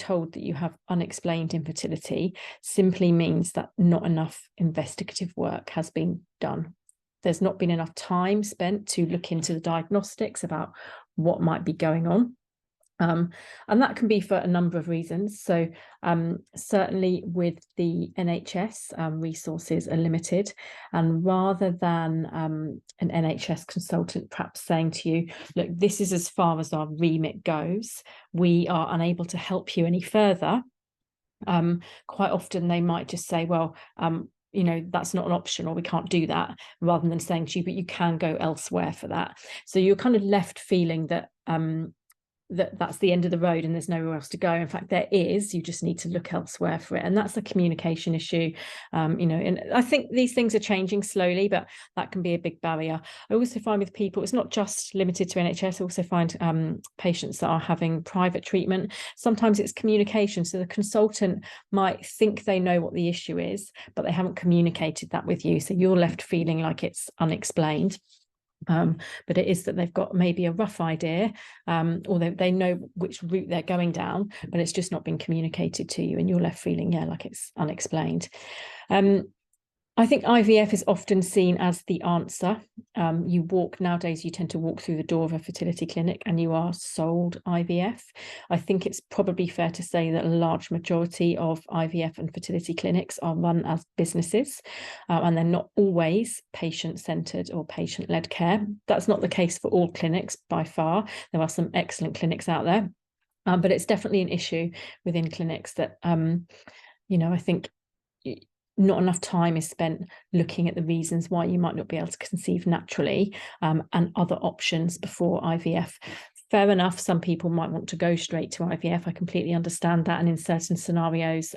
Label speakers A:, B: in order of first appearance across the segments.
A: told that you have unexplained infertility simply means that not enough investigative work has been done. There's not been enough time spent to look into the diagnostics about what might be going on. And that can be for a number of reasons. So certainly with the NHS, resources are limited. And rather than an NHS consultant perhaps saying to you, look, this is as far as our remit goes, we are unable to help you any further. Quite often they might just say, well, you know, that's not an option, or we can't do that, rather than saying to you, but you can go elsewhere for that. So you're kind of left feeling that that's the end of the road and there's nowhere else to go. In fact, there is, you just need to look elsewhere for it. And that's a communication issue, you know, and I think these things are changing slowly, but that can be a big barrier. I also find with people, it's not just limited to NHS. I also find patients that are having private treatment. Sometimes it's communication. So the consultant might think they know what the issue is, but they haven't communicated that with you. So you're left feeling like it's unexplained. But it is that they've got maybe a rough idea, or they know which route they're going down, but it's just not been communicated to you, and you're left feeling, yeah, like it's unexplained. I think IVF is often seen as the answer. Nowadays, you tend to walk through the door of a fertility clinic and you are sold IVF. I think it's probably fair to say that a large majority of IVF and fertility clinics are run as businesses, and they're not always patient-centred or patient-led care. That's not the case for all clinics by far. There are some excellent clinics out there, but it's definitely an issue within clinics that, you know, I think not enough time is spent looking at the reasons why you might not be able to conceive naturally, and other options before IVF. Fair enough, some people might want to go straight to IVF. I completely understand that. And in certain scenarios,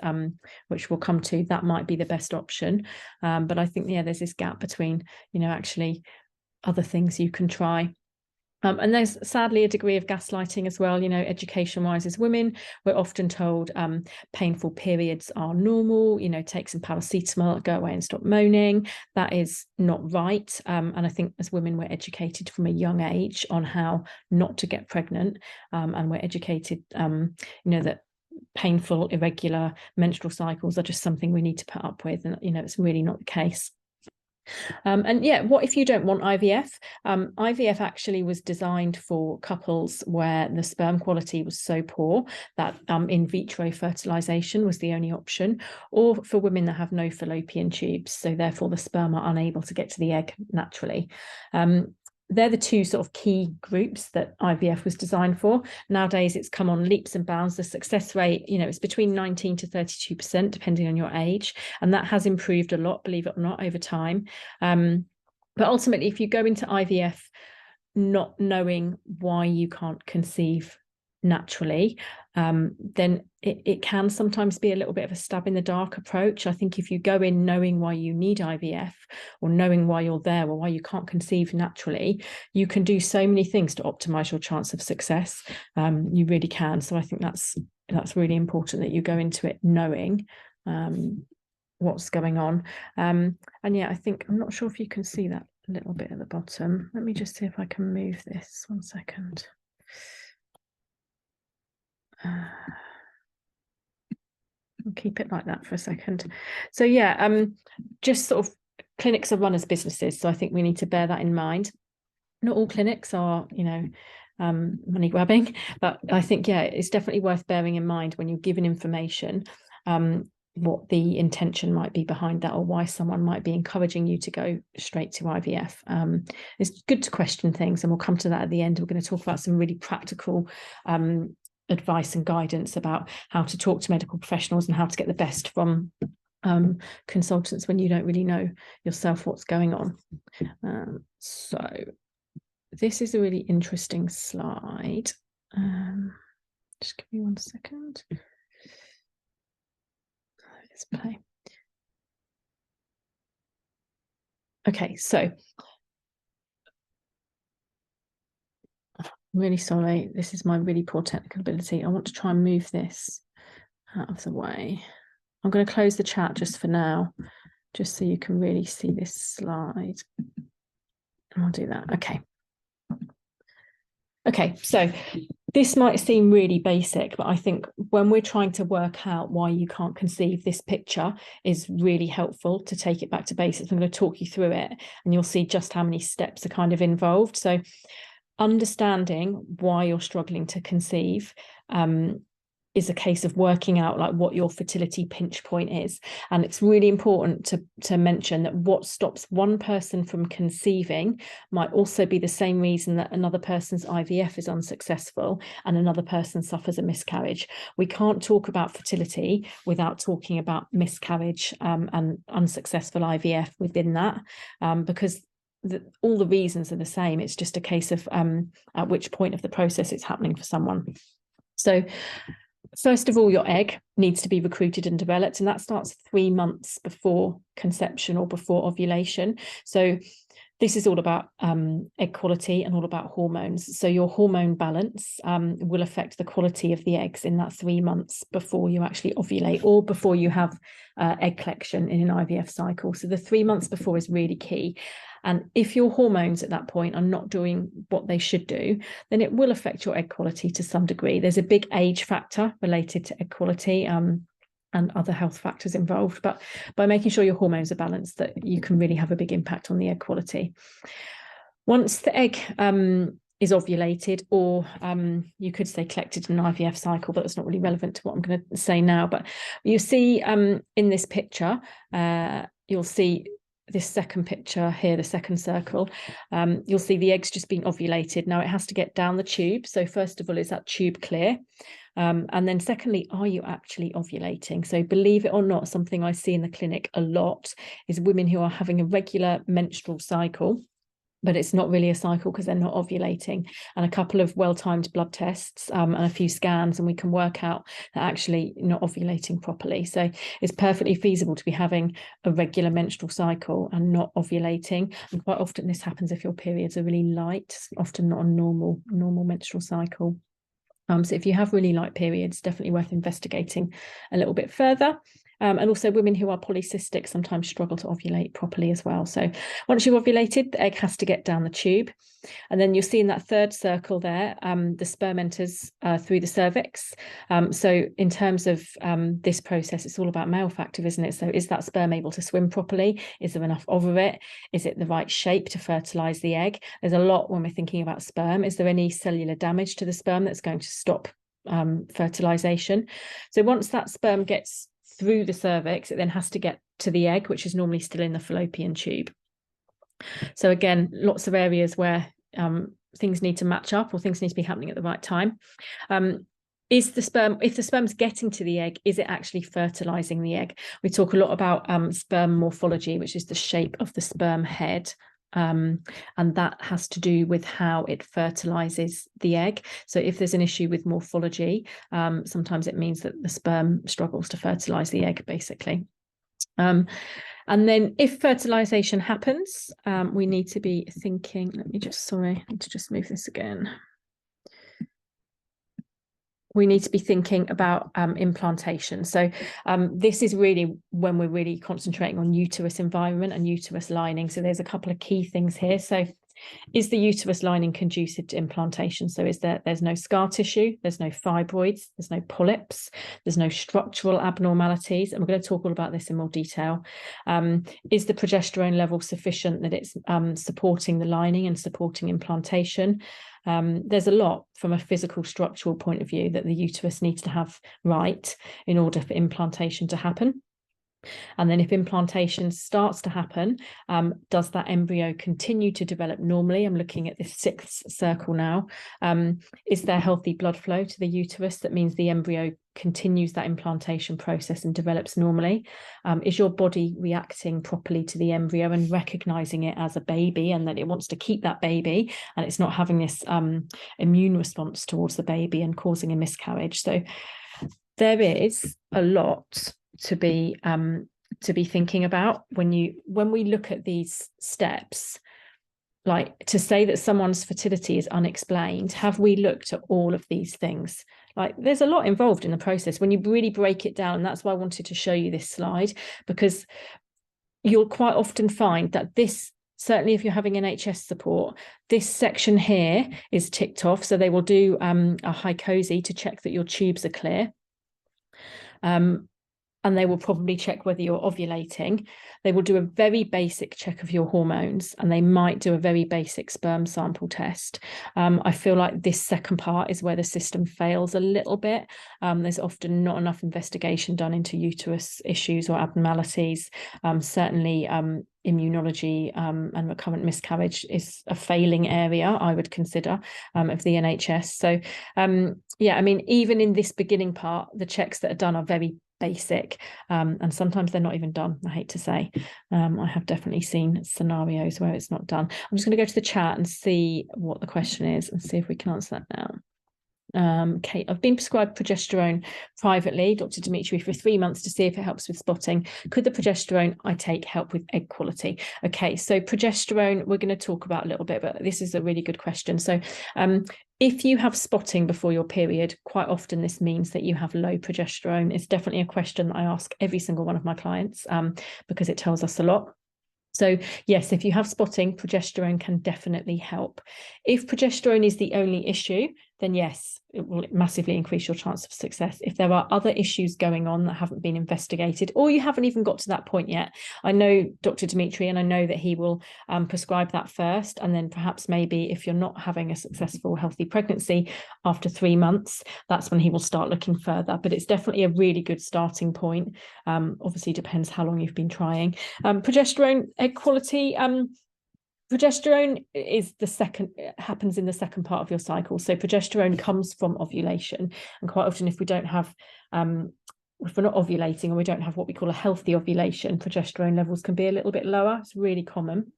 A: which we'll come to, that might be the best option. But I think, yeah, there's this gap between, you know, actually other things you can try. And there's sadly a degree of gaslighting as well. You know, education-wise, as women, we're often told painful periods are normal, you know, take some paracetamol, go away and stop moaning. That is not right. And I think as women, we're educated from a young age on how not to get pregnant. And we're educated, you know, that painful, irregular menstrual cycles are just something we need to put up with. And, you know, it's really not the case. And yeah, what if you don't want IVF? IVF actually was designed for couples where the sperm quality was so poor that in vitro fertilization was the only option, or for women that have no fallopian tubes, so therefore the sperm are unable to get to the egg naturally. They're the two sort of key groups that IVF was designed for. Nowadays, it's come on leaps and bounds. The success rate, you know, it's between 19 to 32%, depending on your age. And that has improved a lot, believe it or not, over time. But ultimately, if you go into IVF not knowing why you can't conceive naturally, then it can sometimes be a little bit of a stab in the dark approach. I think if you go in knowing why you need IVF, or knowing why you're there, or why you can't conceive naturally, you can do so many things to optimize your chance of success. You really can. So I think that's really important that you go into it knowing what's going on. And yeah, I think, I'm not sure if you can see that little bit at the bottom. Let me just see if I can move this 1 second. I'll keep it like that for a second. So yeah, just sort of, clinics are run as businesses, so I think we need to bear that in mind. Not all clinics are, you know, money grabbing, but I think, yeah, it's definitely worth bearing in mind when you're given information, what the intention might be behind that, or why someone might be encouraging you to go straight to IVF. It's good to question things, and we'll come to that at the end. We're going to talk about some really practical advice and guidance about how to talk to medical professionals and how to get the best from consultants when you don't really know yourself what's going on. So this is a really interesting slide. Just give me 1 second. Let's play. Okay, so I'm really sorry. This is my really poor technical ability. I want to try and move this out of the way. I'm going to close the chat just for now, just so you can really see this slide. And I'll do that. Okay. Okay, so This might seem really basic, but I think when we're trying to work out why you can't conceive, this picture is really helpful to take it back to basics. I'm going to talk you through it and you'll see just how many steps are kind of involved. So understanding why you're struggling to conceive is a case of working out like what your fertility pinch point is. And it's really important to mention that what stops one person from conceiving might also be the same reason that another person's IVF is unsuccessful and another person suffers a miscarriage. We can't talk about fertility without talking about miscarriage and unsuccessful IVF within that, because all the reasons are the same. It's just a case of at which point of the process it's happening for someone. So first of all, your egg needs to be recruited and developed, and that starts 3 months before conception or before ovulation. So this is all about egg quality and all about hormones. So your hormone balance will affect the quality of the eggs in that 3 months before you actually ovulate or before you have egg collection in an IVF cycle. So the 3 months before is really key. And if your hormones at that point are not doing what they should do, then it will affect your egg quality to some degree. There's a big age factor related to egg quality and other health factors involved. But by making sure your hormones are balanced, that you can really have a big impact on the egg quality. Once the egg is ovulated, or you could say collected in an IVF cycle, but that's not really relevant to what I'm going to say now. But you see in this picture, you'll see this second picture here, the second circle, you'll see the egg's just being ovulated. Now it has to get down the tube. So first of all, is that tube clear? And then secondly, are you actually ovulating? So believe it or not, something I see in the clinic a lot is women who are having a regular menstrual cycle, but it's not really a cycle because they're not ovulating, and a couple of well-timed blood tests and a few scans, and we can work out that actually not ovulating properly. So it's perfectly feasible to be having a regular menstrual cycle and not ovulating. And quite often this happens if your periods are really light, often not a normal menstrual cycle. So if you have really light periods, definitely worth investigating a little bit further. And also women who are polycystic sometimes struggle to ovulate properly as well. So once you've ovulated, the egg has to get down the tube. And then you'll see in that third circle there, the sperm enters through the cervix. So in terms of this process, it's all about male factor, isn't it? So is that sperm able to swim properly? Is there enough of it? Is it the right shape to fertilize the egg? There's a lot when we're thinking about sperm. Is there any cellular damage to the sperm that's going to stop fertilization? So once that sperm gets through the cervix, it then has to get to the egg, which is normally still in the fallopian tube. So again, lots of areas where things need to match up or things need to be happening at the right time. Is the sperm, if the sperm's getting to the egg, is it actually fertilizing the egg? We talk a lot about sperm morphology, which is the shape of the sperm head. And that has to do with how it fertilizes the egg. So if there's an issue with morphology, sometimes it means that the sperm struggles to fertilize the egg, basically. And then if fertilization happens, we need to be thinking, I need to just move this again. We need to be thinking about implantation. So this is really when we're really concentrating on uterus environment and uterus lining. So there's a couple of key things here. So is the uterus lining conducive to implantation? So there's no scar tissue, there's no fibroids, there's no polyps, there's no structural abnormalities. And we're going to talk all about this in more detail. Is the progesterone level sufficient that it's supporting the lining and supporting implantation? There's a lot from a physical structural point of view that the uterus needs to have right in order for implantation to happen. And then if implantation starts to happen, does that embryo continue to develop normally? I'm looking at this sixth circle now. Is there healthy blood flow to the uterus? That means the embryo continues that implantation process and develops normally. Is your body reacting properly to the embryo and recognizing it as a baby and that it wants to keep that baby and it's not having this immune response towards the baby and causing a miscarriage? So there is a lot to be thinking about when we look at these steps. Like, to say that someone's fertility is unexplained, have we looked at all of these things? Like, there's a lot involved in the process when you really break it down. And that's why I wanted to show you this slide, because you'll quite often find that this certainly if you're having NHS support, this section here is ticked off. So they will do a hycosi to check that your tubes are clear. And they will probably check whether you're ovulating. They will do a very basic check of your hormones, and they might do a very basic sperm sample test. I feel like this second part is where the system fails a little bit. There's often not enough investigation done into uterus issues or abnormalities. Certainly, immunology and recurrent miscarriage is a failing area, I would consider, of the NHS. So, yeah, I mean, even in this beginning part, the checks that are done are very basic, and sometimes they're not even done, I hate to say. I have definitely seen scenarios where it's not done. I'm just going to go to the chat and see what the question is and see if we can answer that now. Kate, I've been prescribed progesterone privately, Dr. Dimitri, for 3 months to see if it helps with spotting. Could the progesterone I take help with egg quality? Okay, so progesterone we're going to talk about a little bit, but this is a really good question. So if you have spotting before your period, quite often this means that you have low progesterone. It's definitely a question that I ask every single one of my clients, because it tells us a lot. So yes, if you have spotting, progesterone can definitely help. If progesterone is the only issue, then yes, it will massively increase your chance of success. If there are other issues going on that haven't been investigated, or you haven't even got to that point yet, I know Dr. Dimitri, and I know that he will prescribe that first, and then perhaps maybe if you're not having a successful, healthy pregnancy after 3 months, that's when he will start looking further. But it's definitely a really good starting point. Obviously, depends how long you've been trying. Progesterone egg quality. Progesterone is happens in the second part of your cycle. So progesterone comes from ovulation, and quite often if we don't have if we're not ovulating or we don't have what we call a healthy ovulation, progesterone levels can be a little bit lower. It's really common.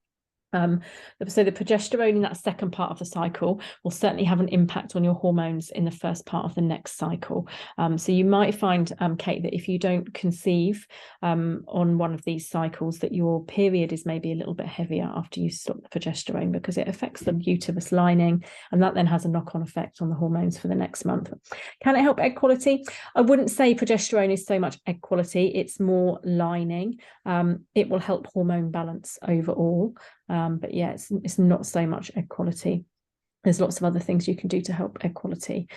A: So the progesterone in that second part of the cycle will certainly have an impact on your hormones in the first part of the next cycle. So you might find, Kate, that if you don't conceive on one of these cycles, that your period is maybe a little bit heavier after you stop the progesterone, because it affects the uterus lining, and that then has a knock-on effect on the hormones for the next month. Can it help egg quality? I wouldn't say progesterone is so much egg quality, it's more lining. It will help hormone balance overall. But yeah, it's not so much egg quality. There's lots of other things you can do to help egg quality,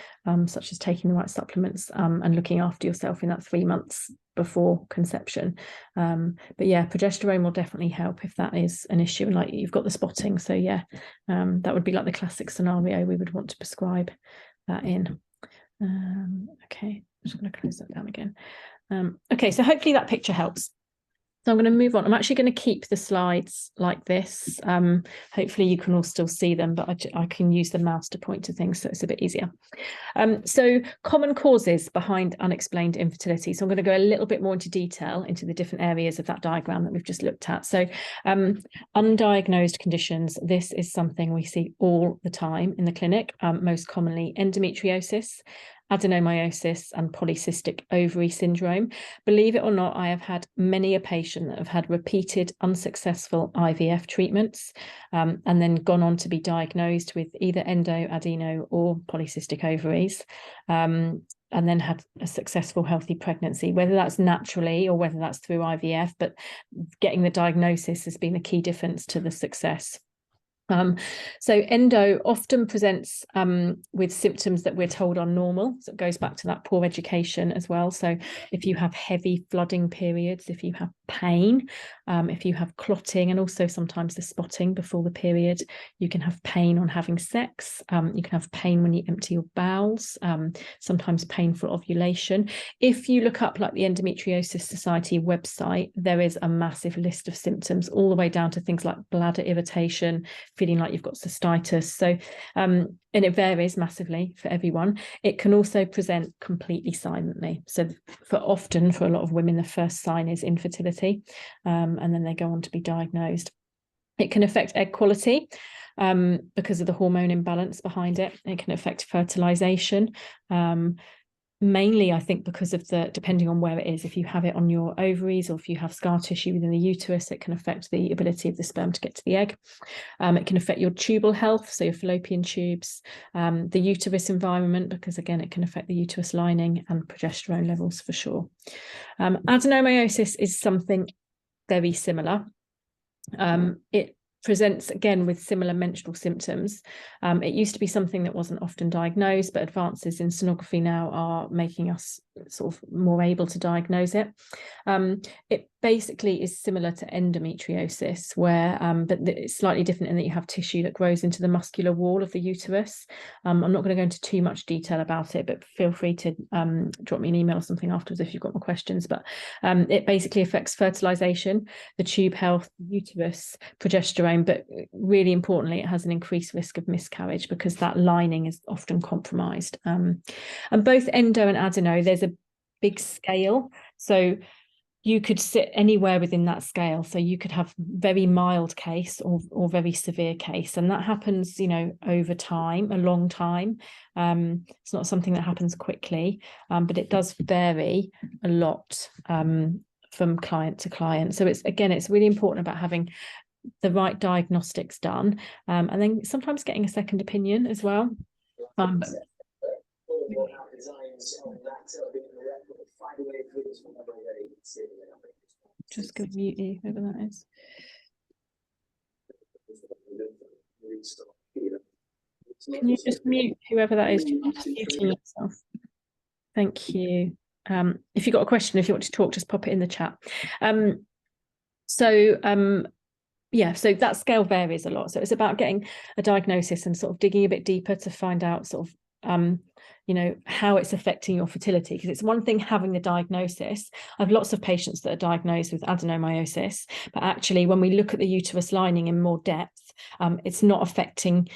A: such as taking the right supplements and looking after yourself in that 3 months before conception. But yeah, progesterone will definitely help if that is an issue, and like you've got the spotting. So yeah, that would be like the classic scenario we would want to prescribe that in. Okay, I'm just going to close that down again. Okay, so hopefully that picture helps. So I'm going to move on. I'm actually going to keep the slides like this. Hopefully you can all still see them, but I can use the mouse to point to things, so it's a bit easier. So common causes behind unexplained infertility. So I'm going to go a little bit more into detail into the different areas of that diagram that we've just looked at. So undiagnosed conditions. This is something we see all the time in the clinic, most commonly endometriosis, adenomyosis, and polycystic ovary syndrome. Believe it or not, I have had many a patient that have had repeated unsuccessful IVF treatments and then gone on to be diagnosed with either endo, adeno, or polycystic ovaries, and then had a successful, healthy pregnancy, whether that's naturally or whether that's through IVF. But getting the diagnosis has been a key difference to the success. So endo often presents with symptoms that we're told are normal. So it goes back to that poor education as well. So if you have heavy flooding periods, if you have pain, if you have clotting, and also sometimes the spotting before the period, you can have pain on having sex. You can have pain when you empty your bowels, sometimes painful ovulation. If you look up like the Endometriosis Society website, there is a massive list of symptoms, all the way down to things like bladder irritation, feeling like you've got cystitis. So, and it varies massively for everyone. It can also present completely silently. So for a lot of women, the first sign is infertility, and then they go on to be diagnosed. It can affect egg quality because of the hormone imbalance behind it. It can affect fertilization. Mainly, I think, because of depending on where it is, if you have it on your ovaries or if you have scar tissue within the uterus, it can affect the ability of the sperm to get to the egg. It can affect your tubal health, so your fallopian tubes, the uterus environment, because again, it can affect the uterus lining, and progesterone levels for sure. Adenomyosis is something very similar. It presents again with similar menstrual symptoms. It used to be something that wasn't often diagnosed, but advances in sonography now are making us sort of more able to diagnose it. It basically is similar to endometriosis, where but it's slightly different in that you have tissue that grows into the muscular wall of the uterus. I'm not going to go into too much detail about it, but feel free to drop me an email or something afterwards if you've got more questions. But it basically affects fertilization, the tube health, uterus, progesterone, but really importantly, it has an increased risk of miscarriage because that lining is often compromised. And both endo and adeno, there's a big scale. So you could sit anywhere within that scale. So you could have very mild case or very severe case. And that happens, you know, over time, a long time. It's not something that happens quickly, but it does vary a lot from client to client. So it's really important about having the right diagnostics done, and then sometimes getting a second opinion as well. Just go mute you, whoever that is. Can you just mute whoever that is? Just muting yourself. Thank you. If you've got a question, if you want to talk, just pop it in the chat. Yeah, so that scale varies a lot. So it's about getting a diagnosis and sort of digging a bit deeper to find out sort of you know, how it's affecting your fertility, because it's one thing having the diagnosis. I have lots of patients that are diagnosed with adenomyosis, but actually when we look at the uterus lining in more depth, it's not affecting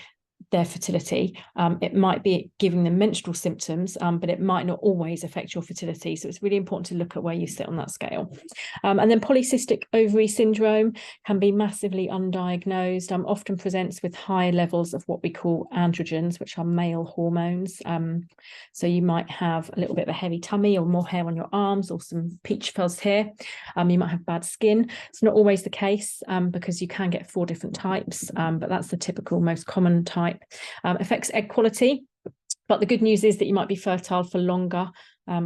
A: their fertility. It might be giving them menstrual symptoms, but it might not always affect your fertility. So it's really important to look at where you sit on that scale. And then polycystic ovary syndrome can be massively undiagnosed, often presents with high levels of what we call androgens, which are male hormones. So you might have a little bit of a heavy tummy or more hair on your arms or some peach fuzz hair. You might have bad skin. It's not always the case because you can get 4 different types, but that's the typical most common type. Affects egg quality, but the good news is that you might be fertile for longer.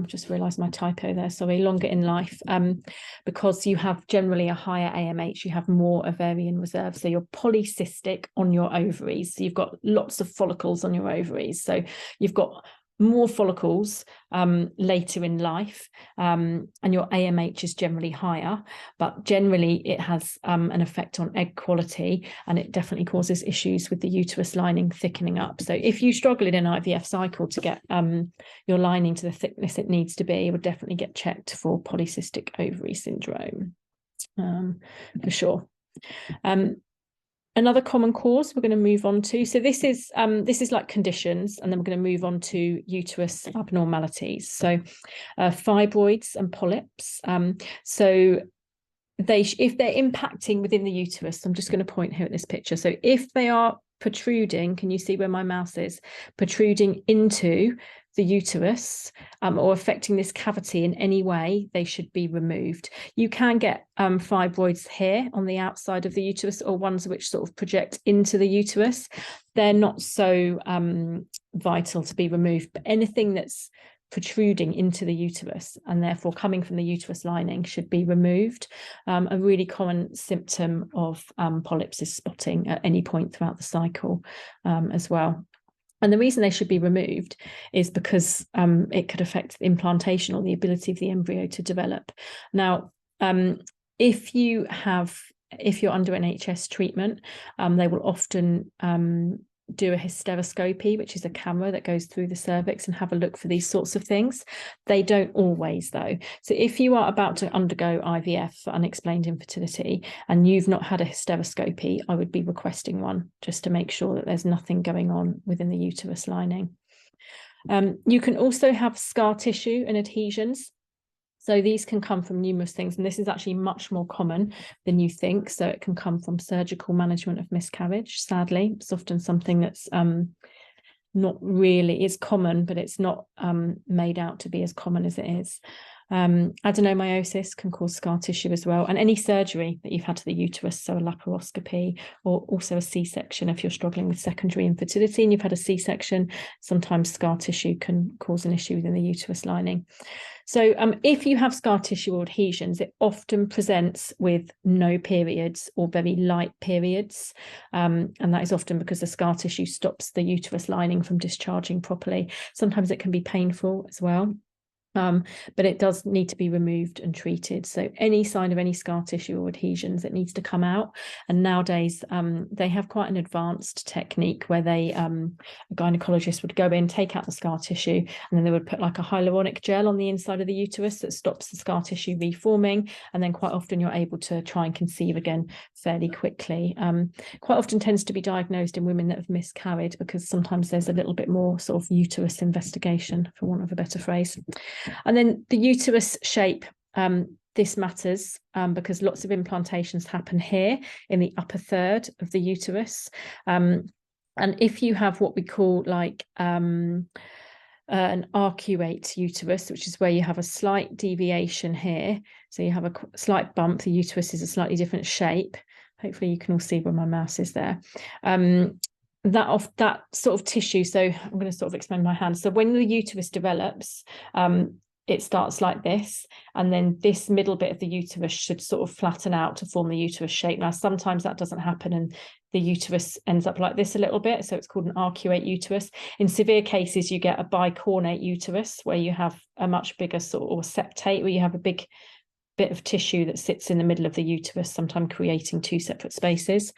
A: Just realised my typo there, sorry, longer in life, because you have generally a higher AMH, you have more ovarian reserve, so you're polycystic on your ovaries, so you've got lots of follicles on your ovaries, so you've got more follicles later in life, and your AMH is generally higher, but generally it has an effect on egg quality, and it definitely causes issues with the uterus lining thickening up. So if you struggle in an IVF cycle to get your lining to the thickness it needs to be, it would definitely get checked for polycystic ovary syndrome, for sure. Another common cause we're going to move on to. So this is like conditions, and then we're going to move on to uterus abnormalities. So fibroids and polyps. So if they're impacting within the uterus, I'm just going to point here at this picture. So if they are protruding, can you see where my mouse is? Protruding into the uterus or affecting this cavity in any way, they should be removed. You can get fibroids here on the outside of the uterus, or ones which sort of project into the uterus. They're not so vital to be removed, but anything that's protruding into the uterus and therefore coming from the uterus lining should be removed. A really common symptom of polyps is spotting at any point throughout the cycle as well. And the reason they should be removed is because it could affect the implantation or the ability of the embryo to develop. Now, if you're under NHS treatment, they will often do a hysteroscopy, which is a camera that goes through the cervix, and have a look for these sorts of things. They don't always, though. So if you are about to undergo IVF for unexplained infertility and you've not had a hysteroscopy, I would be requesting one just to make sure that there's nothing going on within the uterus lining. You can also have scar tissue and adhesions. So these can come from numerous things, and this is actually much more common than you think. So it can come from surgical management of miscarriage. Sadly, it's often something that's not really is common, but it's not made out to be as common as it is. Adenomyosis can cause scar tissue as well, and any surgery that you've had to the uterus, so a laparoscopy or also a C-section. If you're struggling with secondary infertility and you've had a C-section, sometimes scar tissue can cause an issue within the uterus lining. So if you have scar tissue or adhesions, it often presents with no periods or very light periods. And that is often because the scar tissue stops the uterus lining from discharging properly. Sometimes it can be painful as well. But it does need to be removed and treated. So any sign of any scar tissue or adhesions, it needs to come out. And nowadays, they have quite an advanced technique where they, a gynecologist would go in, take out the scar tissue, and then they would put like a hyaluronic gel on the inside of the uterus that stops the scar tissue reforming. And then quite often you're able to try and conceive again fairly quickly. Quite often tends to be diagnosed in women that have miscarried, because sometimes there's a little bit more sort of uterus investigation, for want of a better phrase. And then the uterus shape, this matters because lots of implantations happen here in the upper third of the uterus. And if you have what we call like an arcuate uterus, which is where you have a slight deviation here, so you have a slight bump, the uterus is a slightly different shape. Hopefully you can all see where my mouse is there. That sort of tissue, so I'm going to sort of explain my hand. So when the uterus develops, it starts like this, and then this middle bit of the uterus should sort of flatten out to form the uterus shape. Now, sometimes that doesn't happen and the uterus ends up like this a little bit, so it's called an arcuate uterus. In severe cases, you get a bicornate uterus, where you have a much bigger sort of, or septate, where you have a big bit of tissue that sits in the middle of the uterus, sometimes creating two separate spaces.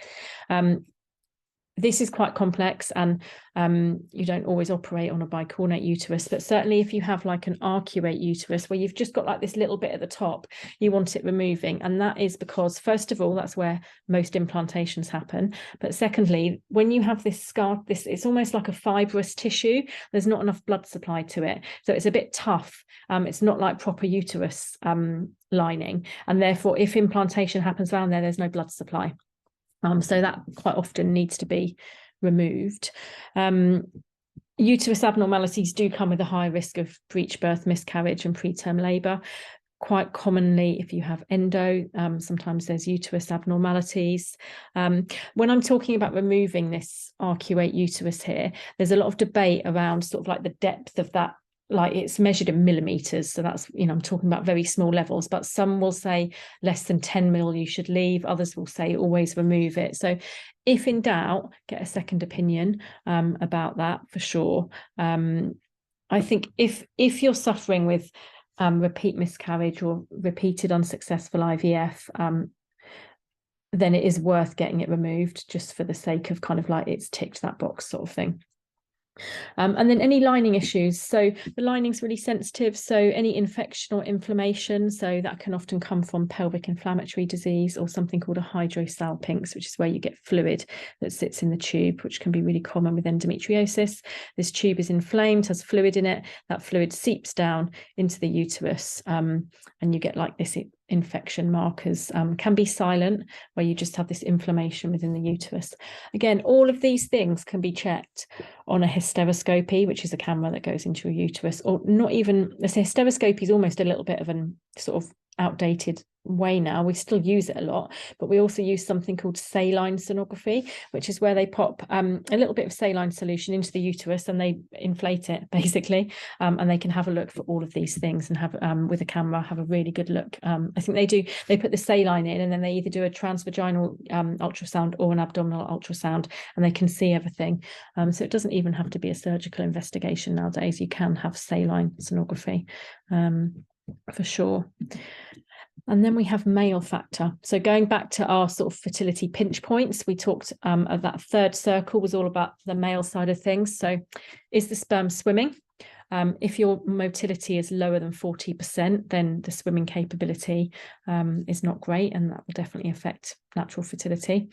A: This is quite complex, and you don't always operate on a bicornate uterus, but certainly if you have like an arcuate uterus where you've just got like this little bit at the top, you want it removing. And that is because, first of all, that's where most implantations happen. But secondly, when you have this scar, it's almost like a fibrous tissue. There's not enough blood supply to it. So it's a bit tough. It's not like proper uterus lining. And therefore, if implantation happens down there, there's no blood supply. So that quite often needs to be removed. Uterus abnormalities do come with a high risk of breech birth, miscarriage, and preterm labour. Quite commonly, if you have endo, sometimes there's uterus abnormalities. When I'm talking about removing this arcuate uterus here, there's a lot of debate around sort of like the depth of that. Like, it's measured in millimeters, so that's, you know, I'm talking about very small levels, but some will say less than 10 mil you should leave, others will say always remove it. So if in doubt, get a second opinion about that for sure. I think if you're suffering with repeat miscarriage or repeated unsuccessful IVF, then it is worth getting it removed, just for the sake of kind of like it's ticked that box sort of thing. And then any lining issues. So the lining's really sensitive. So any infection or inflammation, so that can often come from pelvic inflammatory disease or something called a hydrosalpinx, which is where you get fluid that sits in the tube, which can be really common with endometriosis. This tube is inflamed, has fluid in it. That fluid seeps down into the uterus, and you get like this infection markers. Can be silent, where you just have this inflammation within the uterus. Again, all of these things can be checked on a hysteroscopy, which is a camera that goes into your uterus, or not even, the hysteroscopy is almost a little bit of an sort of outdated way now. We still use it a lot, but we also use something called saline sonography, which is where they pop a little bit of saline solution into the uterus and they inflate it basically, and they can have a look for all of these things and have with a camera have a really good look. I think they put the saline in, and then they either do a transvaginal ultrasound or an abdominal ultrasound, and they can see everything. So it doesn't even have to be a surgical investigation nowadays. You can have saline sonography for sure. And then we have male factor. So going back to our sort of fertility pinch points, we talked of that third circle was all about the male side of things. So is the sperm swimming? If your motility is lower than 40%, then the swimming capability is not great, and that will definitely affect natural fertility.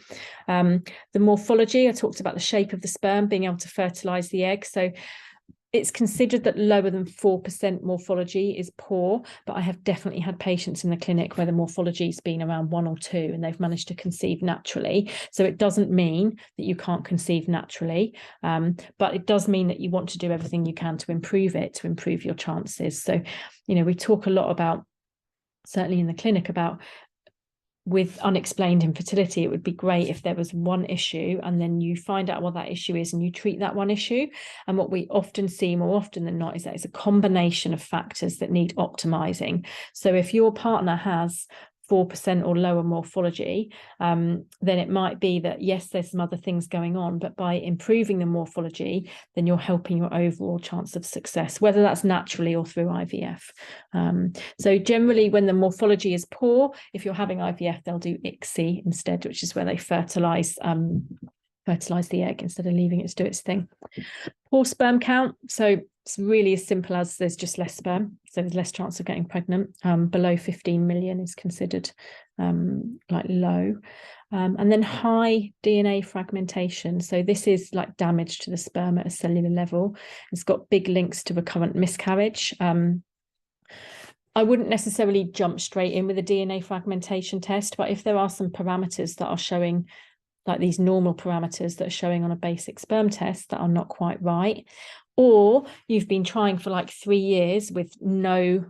A: The morphology, I talked about the shape of the sperm, being able to fertilize the egg. So it's considered that lower than 4% morphology is poor, but I have definitely had patients in the clinic where the morphology's been around 1 or 2 and they've managed to conceive naturally. So it doesn't mean that you can't conceive naturally, but it does mean that you want to do everything you can to improve it, to improve your chances. So, you know, we talk a lot about, certainly in the clinic, about with unexplained infertility, it would be great if there was one issue and then you find out what that issue is and you treat that one issue. And what we often see more often than not is that it's a combination of factors that need optimizing. So if your partner has 4% or lower morphology, then it might be that, yes, there's some other things going on, but by improving the morphology, then you're helping your overall chance of success, whether that's naturally or through IVF. So generally, when the morphology is poor, if you're having IVF, they'll do ICSI instead, which is where they fertilize the egg instead of leaving it to do its thing. Poor sperm count. So it's really as simple as there's just less sperm, so there's less chance of getting pregnant. Below 15 million is considered like low. And then high DNA fragmentation. So this is like damage to the sperm at a cellular level. It's got big links to recurrent miscarriage. I wouldn't necessarily jump straight in with a DNA fragmentation test, but if there are some parameters that are showing, like these normal parameters that are showing on a basic sperm test that are not quite right, or you've been trying for like 3 years with no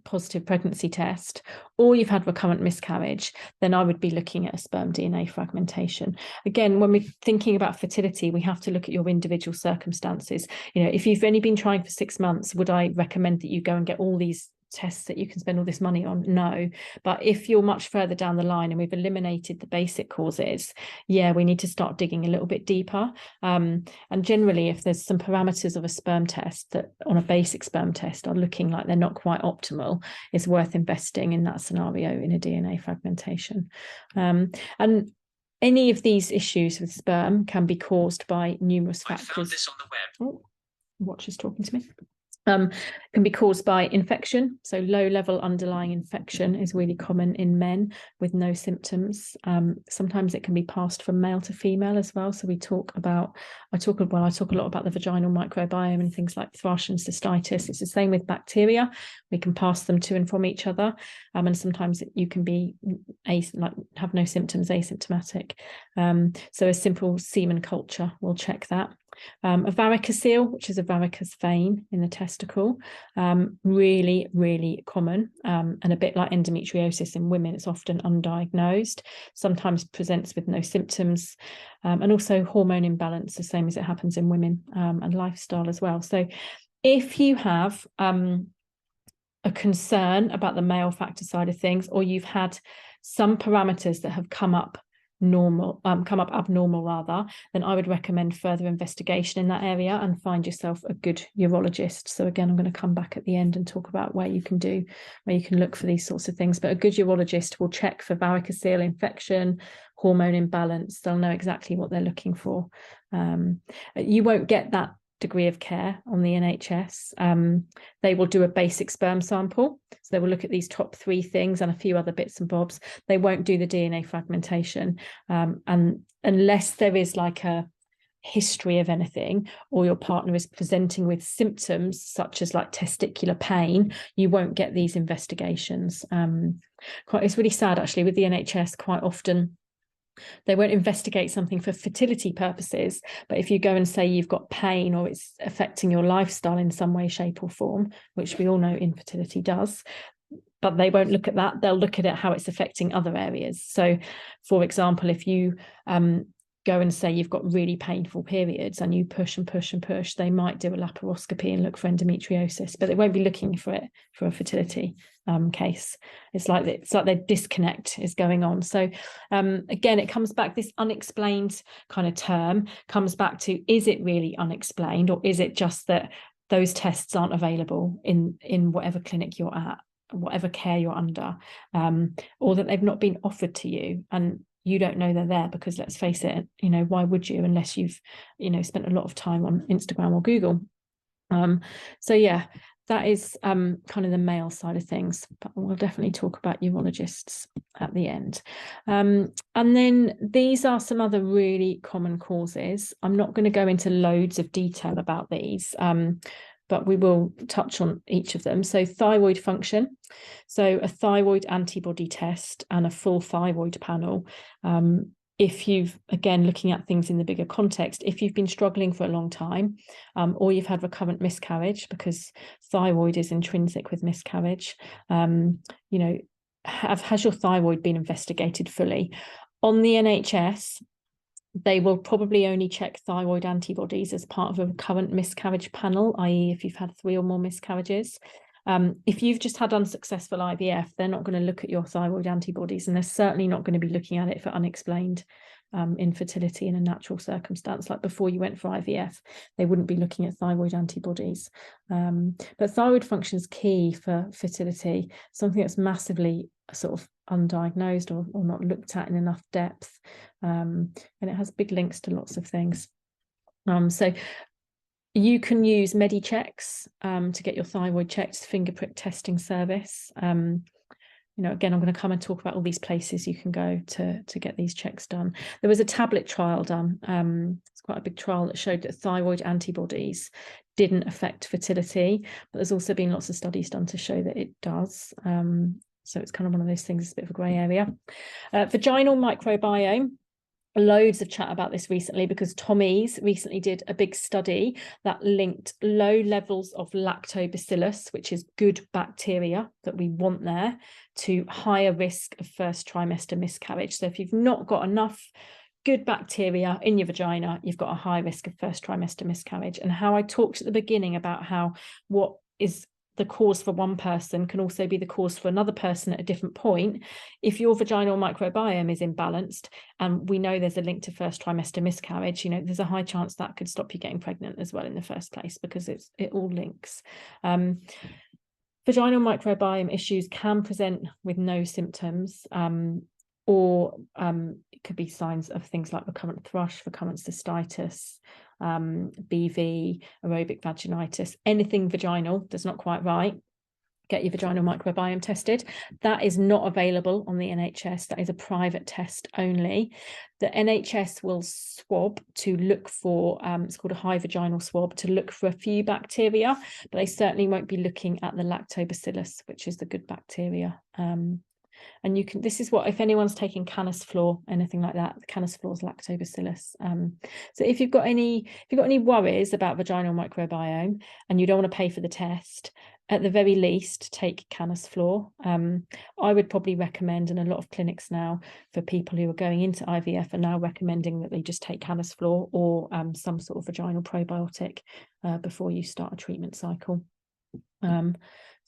A: positive pregnancy test, or you've had recurrent miscarriage, then I would be looking at a sperm DNA fragmentation. Again, when we're thinking about fertility, we have to look at your individual circumstances. You know, if you've only been trying for 6 months, would I recommend that you go and get all these tests that you can spend all this money on? No. But if you're much further down the line and we've eliminated the basic causes, yeah, we need to start digging a little bit deeper. And generally, if there's some parameters of a sperm test that on a basic sperm test are looking like they're not quite optimal, it's worth investing in that scenario in a DNA fragmentation. And any of these issues with sperm can be caused by numerous factors. I found this on the web. Oh, watch is talking to me. Can be caused by infection. So low-level underlying infection is really common in men with no symptoms. Sometimes it can be passed from male to female as well. So I talk a lot about the vaginal microbiome and things like thrush and cystitis. It's the same with bacteria. We can pass them to and from each other. And sometimes you can be have no symptoms, asymptomatic. So a simple semen culture will check that. A varicocele, which is a varicose vein in the testicle, really, really common, and a bit like endometriosis in women, it's often undiagnosed, sometimes presents with no symptoms, and also hormone imbalance, the same as it happens in women, and lifestyle as well. So if you have a concern about the male factor side of things, or you've had some parameters that have come up abnormal rather, then I would recommend further investigation in that area and find yourself a good urologist. So again, I'm going to come back at the end and talk about where you can look for these sorts of things. But a good urologist will check for varicocele infection, hormone imbalance. They'll know exactly what they're looking for. You won't get that degree of care on the NHS. They will do a basic sperm sample. So they will look at these top 3 things and a few other bits and bobs. They won't do the DNA fragmentation. And unless there is like a history of anything, or your partner is presenting with symptoms such as like testicular pain, you won't get these investigations. It's really sad actually with the NHS. Quite often they won't investigate something for fertility purposes, but if you go and say you've got pain or it's affecting your lifestyle in some way, shape or form, which we all know infertility does, but they won't look at that. They'll look at it how it's affecting other areas. So, for example, if you go and say you've got really painful periods and you push and push and push, they might do a laparoscopy and look for endometriosis, but they won't be looking for it for a fertility case. It's like their disconnect is going on. So again, it comes back, this unexplained kind of term comes back to, is it really unexplained, or is it just that those tests aren't available in whatever clinic you're at, whatever care you're under, or that they've not been offered to you and you don't know they're there? Because let's face it, why would you, unless you've spent a lot of time on Instagram or Google. So yeah, that is kind of the male side of things, but we'll definitely talk about urologists at the end. And then these are some other really common causes. I'm not going to go into loads of detail about these, but we will touch on each of them. So thyroid function, so a thyroid antibody test and a full thyroid panel. If you've, again, looking at things in the bigger context, if you've been struggling for a long time, or you've had recurrent miscarriage, because thyroid is intrinsic with miscarriage, has your thyroid been investigated fully? On the NHS, they will probably only check thyroid antibodies as part of a recurrent miscarriage panel, i.e. if you've had 3 or more miscarriages. If you've just had unsuccessful IVF, they're not going to look at your thyroid antibodies, and they're certainly not going to be looking at it for unexplained infertility in a natural circumstance. Like before you went for IVF, they wouldn't be looking at thyroid antibodies. But thyroid function is key for fertility, something that's massively sort of undiagnosed or not looked at in enough depth. And it has big links to lots of things. So you can use Medichecks to get your thyroid checked, finger prick testing service. Again, I'm going to come and talk about all these places you can go to get these checks done. There was a tablet trial done. It's quite a big trial that showed that thyroid antibodies didn't affect fertility, but there's also been lots of studies done to show that it does. So it's kind of one of those things, it's a bit of a grey area. Vaginal microbiome. Loads of chat about this recently, because Tommy's recently did a big study that linked low levels of lactobacillus, which is good bacteria that we want there, to higher risk of first trimester miscarriage. So if you've not got enough good bacteria in your vagina, you've got a high risk of first trimester miscarriage. And how I talked at the beginning about how what is the cause for one person can also be the cause for another person at a different point. If your vaginal microbiome is imbalanced, and we know there's a link to first trimester miscarriage, there's a high chance that could stop you getting pregnant as well in the first place, because it all links. Vaginal microbiome issues can present with no symptoms, or it could be signs of things like recurrent thrush, recurrent cystitis, BV, aerobic vaginitis, anything vaginal that's not quite right. Get your vaginal microbiome tested. That is not available on the NHS. That is a private test only. The NHS will swab to look for, it's called a high vaginal swab, to look for a few bacteria, but they certainly won't be looking at the lactobacillus, which is the good bacteria. And you can, this is what, if anyone's taking Canis flor, anything like that, Canis flor is lactobacillus. So if you've got any worries about vaginal microbiome and you don't want to pay for the test, at the very least, take Canis flor. I would probably recommend, and a lot of clinics now for people who are going into IVF are now recommending that they just take Canis flor or some sort of vaginal probiotic before you start a treatment cycle.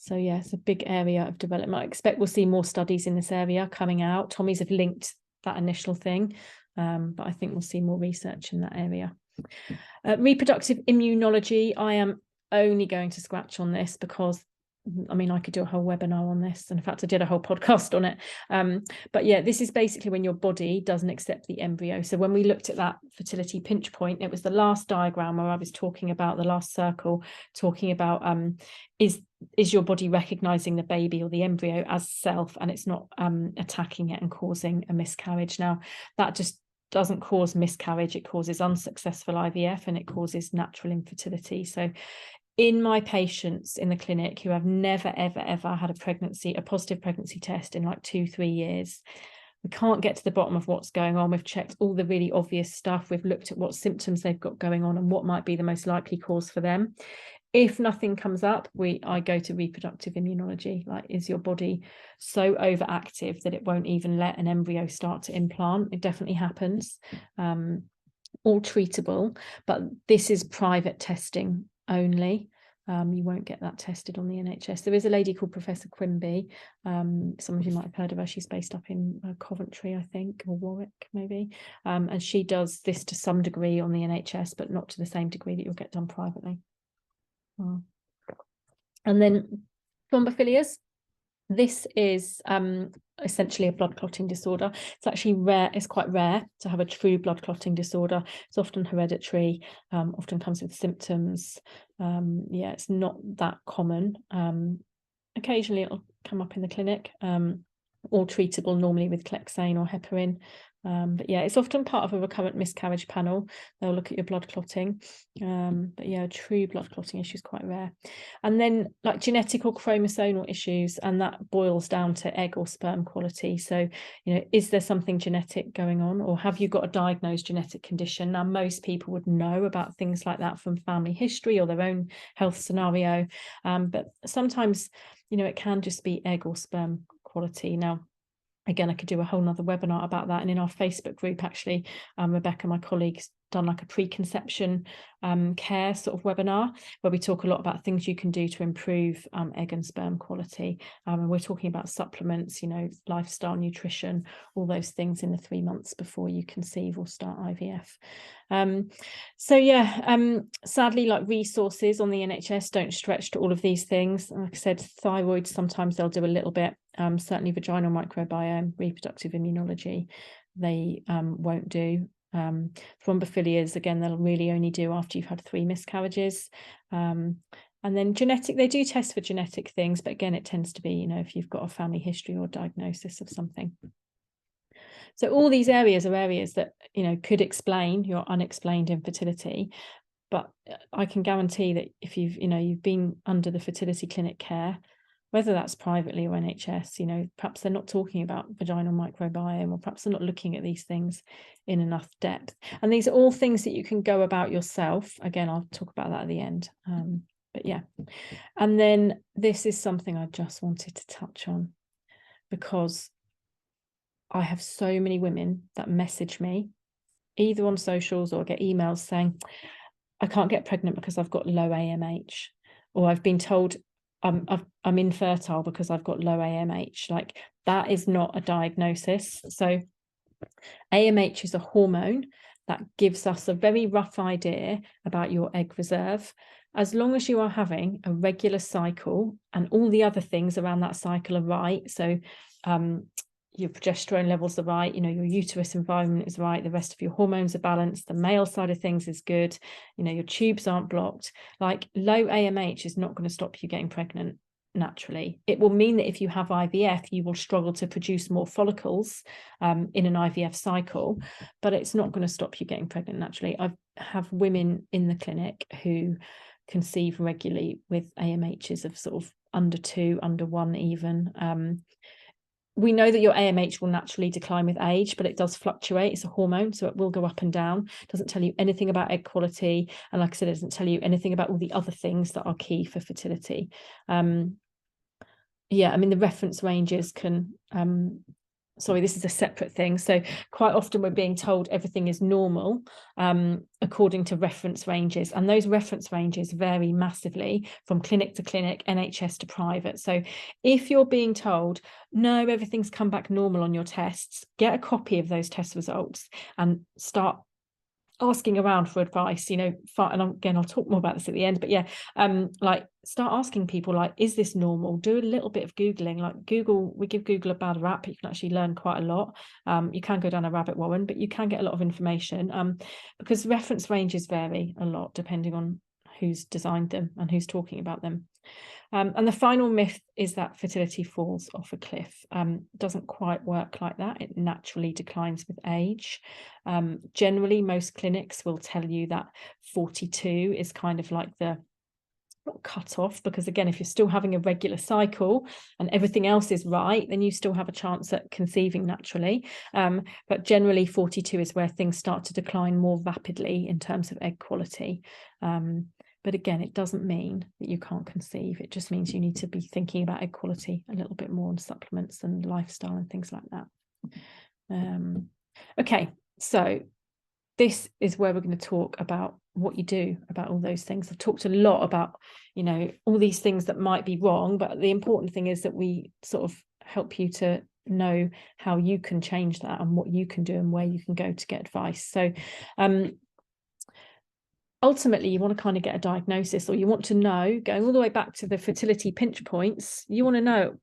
A: So yeah, it's a big area of development. I expect we'll see more studies in this area coming out. Tommy's have linked that initial thing, but I think we'll see more research in that area. Reproductive immunology, I am only going to scratch on this because I could do a whole webinar on this, and in fact I did a whole podcast on it, but yeah, this is basically when your body doesn't accept the embryo. So when we looked at that fertility pinch point, it was the last diagram where I was talking about the last circle, talking about is your body recognizing the baby or the embryo as self, and it's not attacking it and causing a miscarriage. Now that just doesn't cause miscarriage, it causes unsuccessful IVF and it causes natural infertility. So in my patients in the clinic who have never, ever had a positive pregnancy test in like 2-3 years, we can't get to the bottom of what's going on. We've checked all the really obvious stuff. We've looked at what symptoms they've got going on and what might be the most likely cause for them. If nothing comes up, I go to reproductive immunology. Like, is your body so overactive that it won't even let an embryo start to implant? It definitely happens. All treatable, but this is private testing only. You won't get that tested on the NHS. There is a lady called Professor Quimby. Some of you might have heard of her. She's based up in Coventry, I think, or Warwick maybe. And she does this to some degree on the NHS, but not to the same degree that you'll get done privately. And then thrombophilia. This is essentially a blood clotting disorder. It's actually rare. It's quite rare to have a true blood clotting disorder. It's often hereditary, often comes with symptoms. Yeah, it's not that common. Occasionally it'll come up in the clinic, all treatable normally with Clexane or heparin. But yeah, it's often part of a recurrent miscarriage panel. They'll look at your blood clotting. But yeah, true blood clotting issue is quite rare. And then like genetic or chromosomal issues, and that boils down to egg or sperm quality. So, you know, is there something genetic going on, or have you got a diagnosed genetic condition? Now, most people would know about things like that from family history or their own health scenario. But sometimes, you know, it can just be egg or sperm quality. Now, again, I could do a whole nother webinar about that. And in our Facebook group, actually, Rebecca, my colleague's done like a preconception care sort of webinar where we talk a lot about things you can do to improve egg and sperm quality. And we're talking about supplements, you know, lifestyle, nutrition, all those things in the 3 months before you conceive or start IVF. So yeah, sadly, like resources on the NHS don't stretch to all of these things. Like I said, thyroid, sometimes they'll do a little bit, certainly vaginal microbiome, reproductive immunology, they won't do. Thrombophilias, again, they'll really only do after you've had 3 miscarriages. And then genetic, they do test for genetic things, but again, it tends to be, you know, if you've got a family history or diagnosis of something. So all these areas are areas that, you know, could explain your unexplained infertility. But I can guarantee that if you've been under the fertility clinic care, whether that's privately or NHS, you know, perhaps they're not talking about vaginal microbiome, or perhaps they're not looking at these things in enough depth. And these are all things that you can go about yourself. Again, I'll talk about that at the end. But yeah. And then this is something I just wanted to touch on, because I have so many women that message me either on socials or get emails saying, I can't get pregnant because I've got low AMH, or I've been told I'm infertile because I've got low AMH. Like, that is not a diagnosis. So AMH is a hormone that gives us a very rough idea about your egg reserve. As long as you are having a regular cycle and all the other things around that cycle are right, so your progesterone levels are right, you know, your uterus environment is right, the rest of your hormones are balanced, the male side of things is good, you know, your tubes aren't blocked, like low AMH is not going to stop you getting pregnant naturally. It will mean that if you have IVF, you will struggle to produce more follicles in an IVF cycle, but it's not going to stop you getting pregnant naturally. I have women in the clinic who conceive regularly with AMHs of sort of under 2, under 1 even. We know that your AMH will naturally decline with age, but it does fluctuate. It's a hormone, so it will go up and down. It doesn't tell you anything about egg quality. And like I said, it doesn't tell you anything about all the other things that are key for fertility. Yeah, I mean, the reference ranges can, sorry, this is a separate thing. So quite often we're being told everything is normal according to reference ranges. And those reference ranges vary massively from clinic to clinic, NHS to private. So if you're being told, no, everything's come back normal on your tests, get a copy of those test results and start asking around for advice, you know, and again, I'll talk more about this at the end, but yeah, like start asking people, like, is this normal? Do a little bit of Googling, like Google, we give Google a bad rap. You can actually learn quite a lot. You can go down a rabbit warren, but you can get a lot of information because reference ranges vary a lot depending on who's designed them and who's talking about them. And the final myth is that fertility falls off a cliff. Doesn't quite work like that. It naturally declines with age. Generally, most clinics will tell you that 42 is kind of like the cut off, because again, if you're still having a regular cycle and everything else is right, then you still have a chance at conceiving naturally. But generally 42 is where things start to decline more rapidly in terms of egg quality. But again, it doesn't mean that you can't conceive. It just means you need to be thinking about egg quality a little bit more on supplements and lifestyle and things like that. Okay, so this is where we're going to talk about what you do about all those things. I've talked a lot about, you know, all these things that might be wrong, but the important thing is that we sort of help you to know how you can change that and what you can do and where you can go to get advice. So ultimately, you want to kind of get a diagnosis, or you want to know, going all the way back to the fertility pinch points, you want to know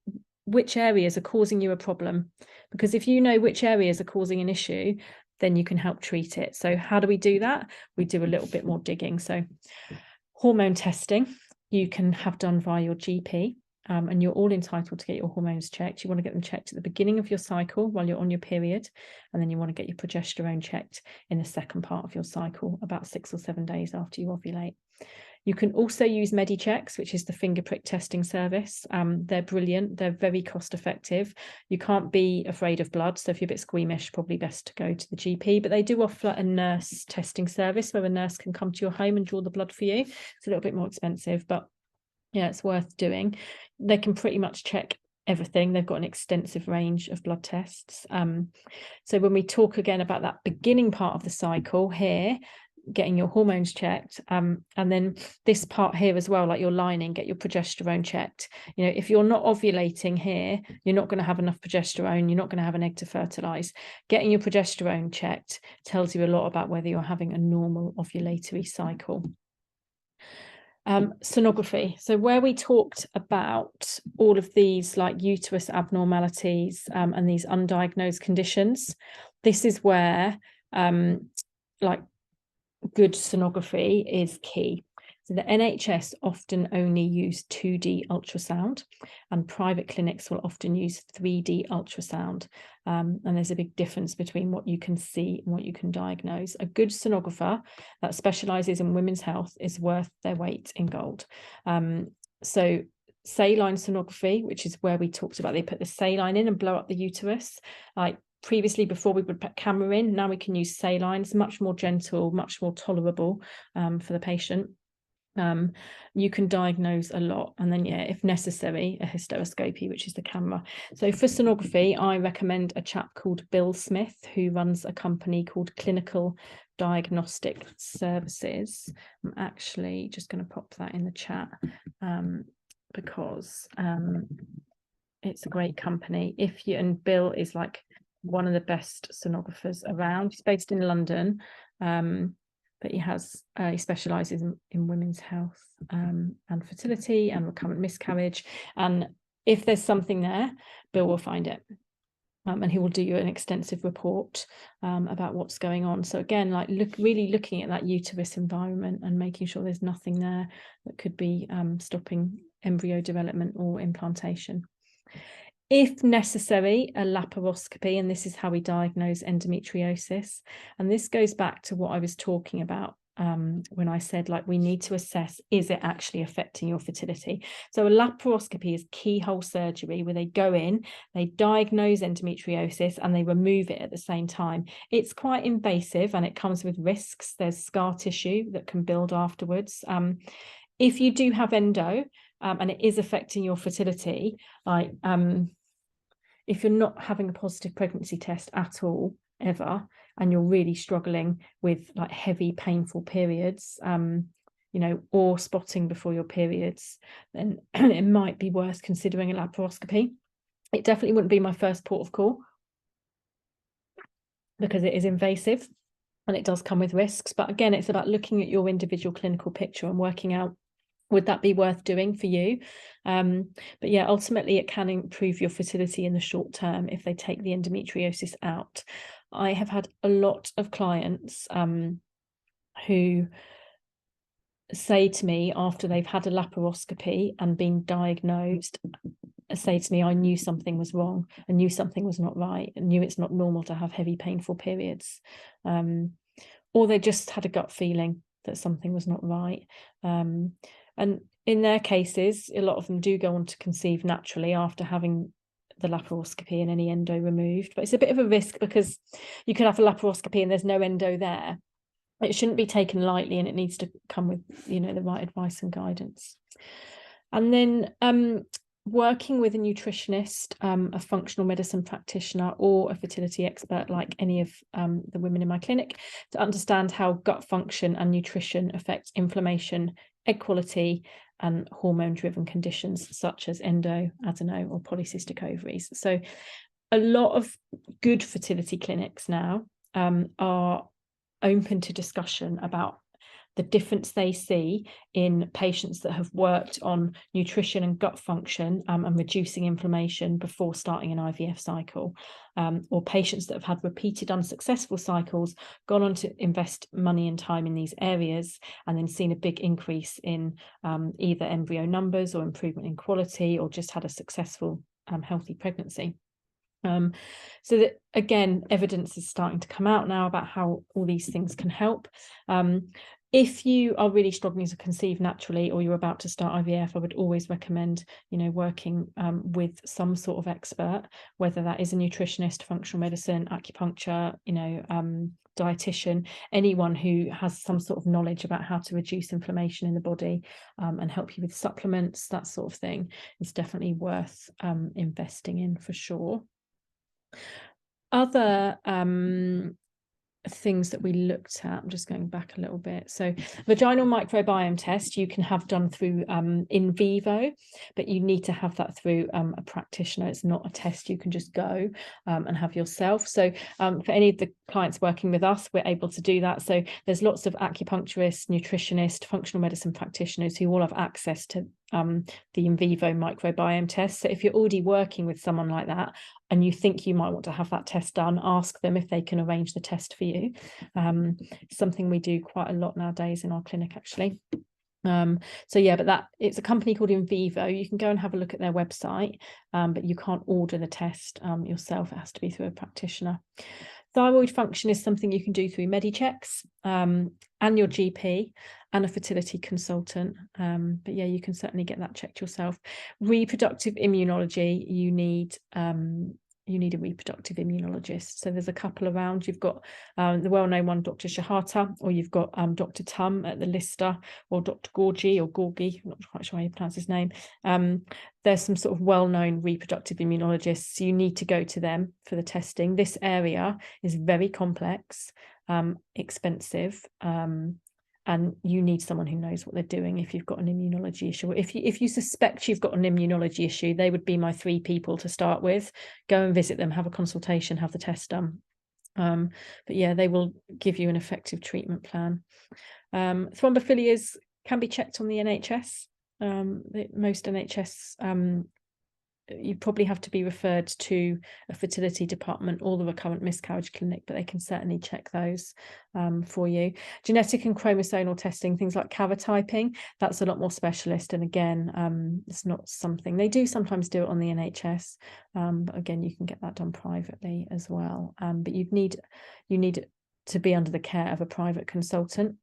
A: which areas are causing you a problem, because if you know which areas are causing an issue, then you can help treat it. So how do we do that? We do a little bit more digging. So hormone testing you can have done via your GP, and you're all entitled to get your hormones checked. You want to get them checked at the beginning of your cycle while you're on your period, and then you want to get your progesterone checked in the second part of your cycle, about 6 or 7 days after you ovulate. You can also use MediChecks, which is the finger prick testing service. They're brilliant. They're very cost effective. You can't be afraid of blood. So if you're a bit squeamish, probably best to go to the GP. But they do offer a nurse testing service where a nurse can come to your home and draw the blood for you. It's a little bit more expensive, but yeah, it's worth doing. They can pretty much check everything. They've got an extensive range of blood tests. So when we talk again about that beginning part of the cycle here, getting your hormones checked, and then this part here as well, like your lining, get your progesterone checked. You know, if you're not ovulating here, you're not going to have enough progesterone, you're not going to have an egg to fertilize. Getting your progesterone checked tells you a lot about whether you're having a normal ovulatory cycle. Sonography. So where we talked about all of these like uterus abnormalities and these undiagnosed conditions, this is where like good sonography is key. So the NHS often only use 2D ultrasound, and private clinics will often use 3D ultrasound. And there's a big difference between what you can see and what you can diagnose. A good sonographer that specialises in women's health is worth their weight in gold. So saline sonography, which is where we talked about, they put the saline in and blow up the uterus. Like previously, before we would put camera in, now we can use saline. It's much more gentle, much more tolerable for the patient. You can diagnose a lot, and then yeah, if necessary, a hysteroscopy, which is the camera. So for sonography, I recommend a chap called Bill Smith, who runs a company called Clinical Diagnostic Services. I'm actually just going to pop that in the chat because it's a great company. And Bill is like one of the best sonographers around. He's based in London, but he specializes in women's health and fertility and recurrent miscarriage. And if there's something there, Bill will find it. And he will do you an extensive report about what's going on. So again, like really looking at that uterus environment and making sure there's nothing there that could be stopping embryo development or implantation. If necessary, a laparoscopy, and this is how we diagnose endometriosis. And this goes back to what I was talking about when I said, like, we need to assess, is it actually affecting your fertility? So a laparoscopy is keyhole surgery where they go in, they diagnose endometriosis, and they remove it at the same time. It's quite invasive and it comes with risks. There's scar tissue that can build afterwards. If you do have endo, and it is affecting your fertility, like if you're not having a positive pregnancy test at all, ever, and you're really struggling with like heavy, painful periods, you know, or spotting before your periods, then it might be worth considering a laparoscopy. It definitely wouldn't be my first port of call because it is invasive and it does come with risks. But again, it's about looking at your individual clinical picture and working out, would that be worth doing for you? But yeah, ultimately it can improve your fertility in the short term if they take the endometriosis out. I have had a lot of clients who say to me after they've had a laparoscopy and been diagnosed, say to me, I knew something was wrong, I knew something was not right, I knew it's not normal to have heavy, painful periods. Or they just had a gut feeling that something was not right. And in their cases, a lot of them do go on to conceive naturally after having the laparoscopy and any endo removed. But it's a bit of a risk because you could have a laparoscopy and there's no endo there. It shouldn't be taken lightly, and it needs to come with, you know, the right advice and guidance. And then working with a nutritionist, a functional medicine practitioner, or a fertility expert like any of the women in my clinic, to understand how gut function and nutrition affect inflammation, egg quality, and hormone-driven conditions such as endo, adeno, or polycystic ovaries. So a lot of good fertility clinics now are open to discussion about the difference they see in patients that have worked on nutrition and gut function and reducing inflammation before starting an IVF cycle, or patients that have had repeated unsuccessful cycles, gone on to invest money and time in these areas, and then seen a big increase in either embryo numbers or improvement in quality, or just had a successful healthy pregnancy. So that, again, evidence is starting to come out now about how all these things can help. If you are really struggling to conceive naturally, or you're about to start IVF, I would always recommend, working with some sort of expert, whether that is a nutritionist, functional medicine, acupuncture, dietitian, anyone who has some sort of knowledge about how to reduce inflammation in the body and help you with supplements, that sort of thing, is definitely worth investing in for sure. Other things that we looked at, I'm just going back a little bit. So vaginal microbiome test you can have done through in vivo, but you need to have that through a practitioner. It's not a test you can just go and have yourself. So for any of the clients working with us, we're able to do that. So there's lots of acupuncturists, nutritionists, functional medicine practitioners who all have access to the in vivo microbiome test. So if you're already working with someone like that and you think you might want to have that test done, ask them if they can arrange the test for you. Something we do quite a lot nowadays in our clinic, actually. So yeah, but it's a company called In Vivo. You can go and have a look at their website, but you can't order the test yourself. It has to be through a practitioner. Thyroid function is something you can do through Medichecks and your GP and a fertility consultant. But yeah, you can certainly get that checked yourself. Reproductive immunology, you need a reproductive immunologist. So there's a couple around. You've got the well-known one, Dr. Shahata, or you've got Dr. Tum at the Lister, or Dr. Gorgie or Gorgie, I'm not quite sure how you pronounce his name. There's some sort of well-known reproductive immunologists. You need to go to them for the testing. This area is very complex, expensive, and you need someone who knows what they're doing if you've got an immunology issue. If you suspect you've got an immunology issue, they would be my 3 people to start with. Go and visit them, have a consultation, have the test done. But yeah, they will give you an effective treatment plan. Thrombophilias can be checked on the NHS. Most NHS, you probably have to be referred to a fertility department or the recurrent miscarriage clinic, but they can certainly check those for you. Genetic and chromosomal testing, things like karyotyping, that's a lot more specialist. And again, it's not something they do sometimes do it on the NHS, but again, you can get that done privately as well. But you need to be under the care of a private consultant.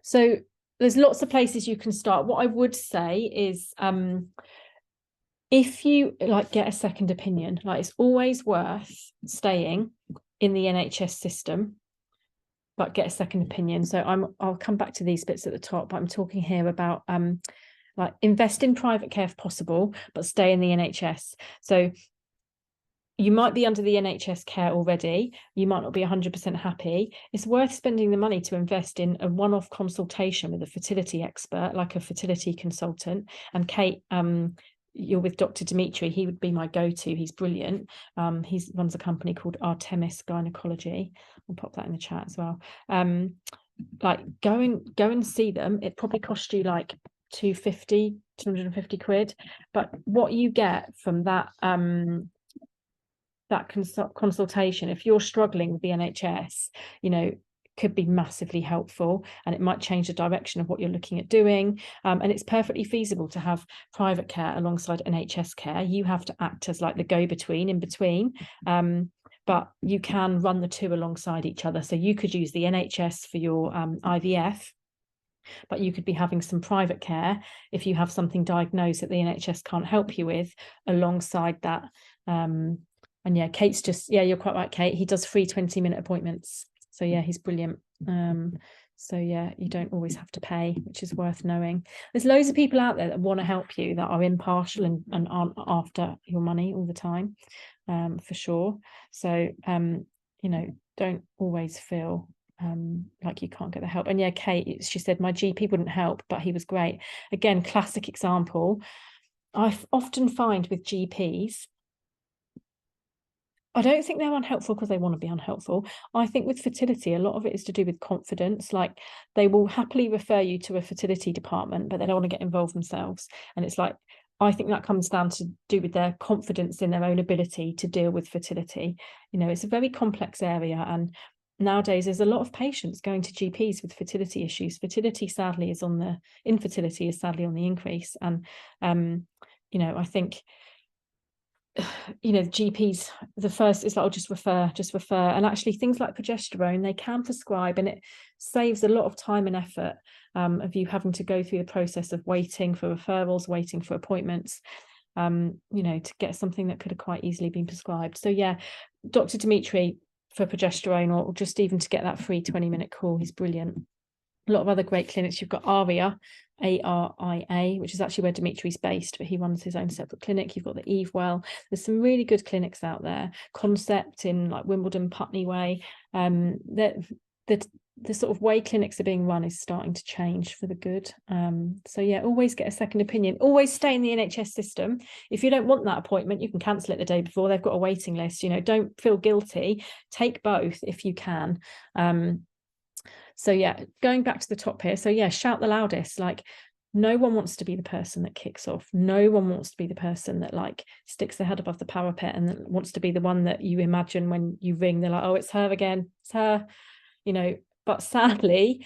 A: So there's lots of places you can start. What I would say is, if you get a second opinion, it's always worth staying in the NHS system, but get a second opinion. So I'll come back to these bits at the top, but I'm talking here about invest in private care if possible, but stay in the NHS. So you might be under the NHS care already. You might not be 100% happy. It's worth spending the money to invest in a one-off consultation with a fertility expert, like a fertility consultant. And Kate, you're with Dr. Dimitri. He would be my go-to. He's brilliant. He runs a company called Artemis Gynecology. I'll pop that in the chat as well. Go and see them. It probably cost you 250 quid. But what you get from that consultation, if you're struggling with the NHS, could be massively helpful, and it might change the direction of what you're looking at doing. And it's perfectly feasible to have private care alongside NHS care. You have to act as the go-between in between, but you can run the two alongside each other. So you could use the NHS for your IVF, but you could be having some private care if you have something diagnosed that the NHS can't help you with alongside that. And yeah, Kate's you're quite right, Kate. He does free 20-minute appointments. So yeah, he's brilliant. So yeah, you don't always have to pay, which is worth knowing. There's loads of people out there that want to help you, that are impartial and aren't after your money all the time, for sure. So, don't always feel like you can't get the help. And yeah, Kate, she said, my GP wouldn't help, but he was great. Again, classic example. I often find with GPs, I don't think they're unhelpful because they want to be unhelpful. I think with fertility, a lot of it is to do with confidence. Like, they will happily refer you to a fertility department, but they don't want to get involved themselves. And it's like, I think that comes down to do with their confidence in their own ability to deal with fertility. You know, it's a very complex area, and nowadays there's a lot of patients going to GPs with fertility issues. Infertility is sadly on the increase. And you know, I think, you know, GPs, the first is like, I'll just refer. And actually things like progesterone, they can prescribe, and it saves a lot of time and effort of you having to go through the process of waiting for referrals, waiting for appointments, you know, to get something that could have quite easily been prescribed. So yeah, Dr. Dimitri for progesterone, or just even to get that free 20-minute call, he's brilliant. A lot of other great clinics. You've got ARIA, ARIA, which is actually where Dimitri's based, but he runs his own separate clinic. You've got the Eve Well. There's some really good clinics out there. Concept in like Wimbledon, Putney Way. The sort of way clinics are being run is starting to change for the good. So yeah, always get a second opinion. Always stay in the NHS system. If you don't want that appointment, you can cancel it the day before. They've got a waiting list. You know, don't feel guilty. Take both if you can. So yeah, going back to the top here. So yeah, shout the loudest. Like, no one wants to be the person that kicks off. No one wants to be the person that like sticks their head above the parapet and that wants to be the one that you imagine when you ring, they're like, oh, it's her again. It's her, you know. But sadly,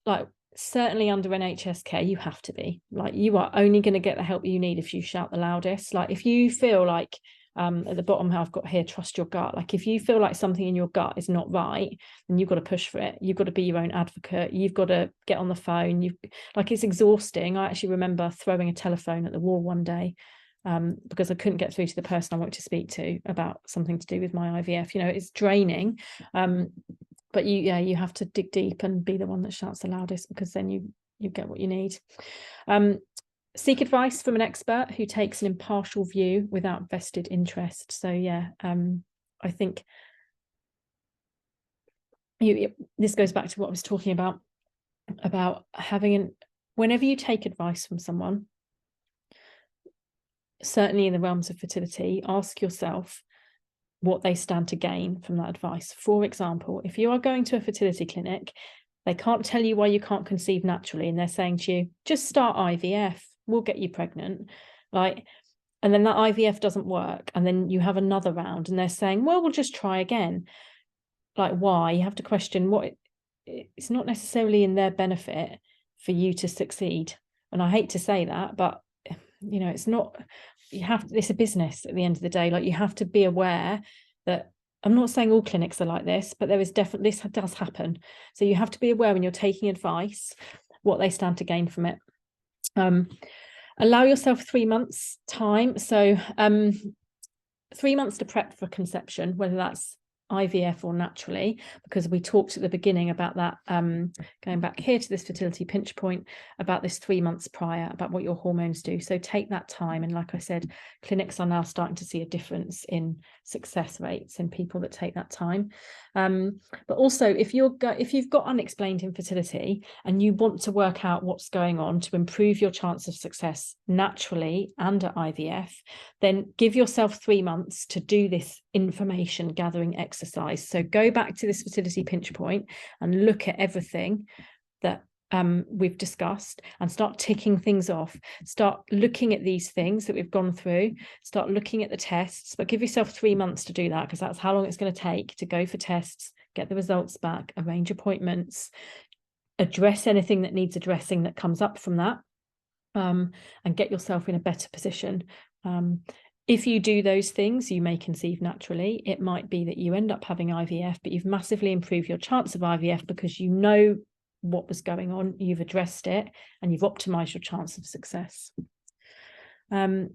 A: like, certainly under NHS care, you have to be like, you are only going to get the help you need if you shout the loudest. Like, if you feel like, at the bottom I've got here, trust your gut. Like, if you feel like something in your gut is not right, then you've got to push for it. You've got to be your own advocate. You've got to get on the phone. It's exhausting. I actually remember throwing a telephone at the wall one day because I couldn't get through to the person I wanted to speak to about something to do with my IVF. You know, it's draining. But you have to dig deep and be the one that shouts the loudest, because then you get what you need. Seek advice from an expert who takes an impartial view without vested interest. So yeah, I think this goes back to what I was talking about having whenever you take advice from someone, certainly in the realms of fertility, ask yourself what they stand to gain from that advice. For example, if you are going to a fertility clinic, they can't tell you why you can't conceive naturally, and they're saying to you, just start IVF, we'll get you pregnant. Like, and then that IVF doesn't work, and then you have another round and they're saying, well, we'll just try again. Like, why? You have to question it's not necessarily in their benefit for you to succeed. And I hate to say that, but you know, it's not, it's a business at the end of the day. Like, you have to be aware that, I'm not saying all clinics are like this, but there is definitely, this does happen. So you have to be aware when you're taking advice, what they stand to gain from it. Allow yourself 3 months time. So 3 months to prep for conception, whether that's IVF or naturally, because we talked at the beginning about that, going back here to this fertility pinch point, about this 3 months prior, about what your hormones do. So take that time. And like I said, clinics are now starting to see a difference in success rates in people that take that time. But also, if you've got unexplained infertility and you want to work out what's going on to improve your chance of success naturally and at IVF, then give yourself 3 months to do this information gathering exercise. So go back to this fertility pinch point and look at everything that we've discussed and start ticking things off. Start looking at these things that we've gone through, start looking at the tests, but give yourself 3 months to do that, because that's how long it's going to take to go for tests, get the results back, arrange appointments, address anything that needs addressing that comes up from that, and get yourself in a better position. If you do those things, you may conceive naturally. It might be that you end up having IVF, but you've massively improved your chance of IVF because you know what was going on, you've addressed it, and you've optimized your chance of success. Get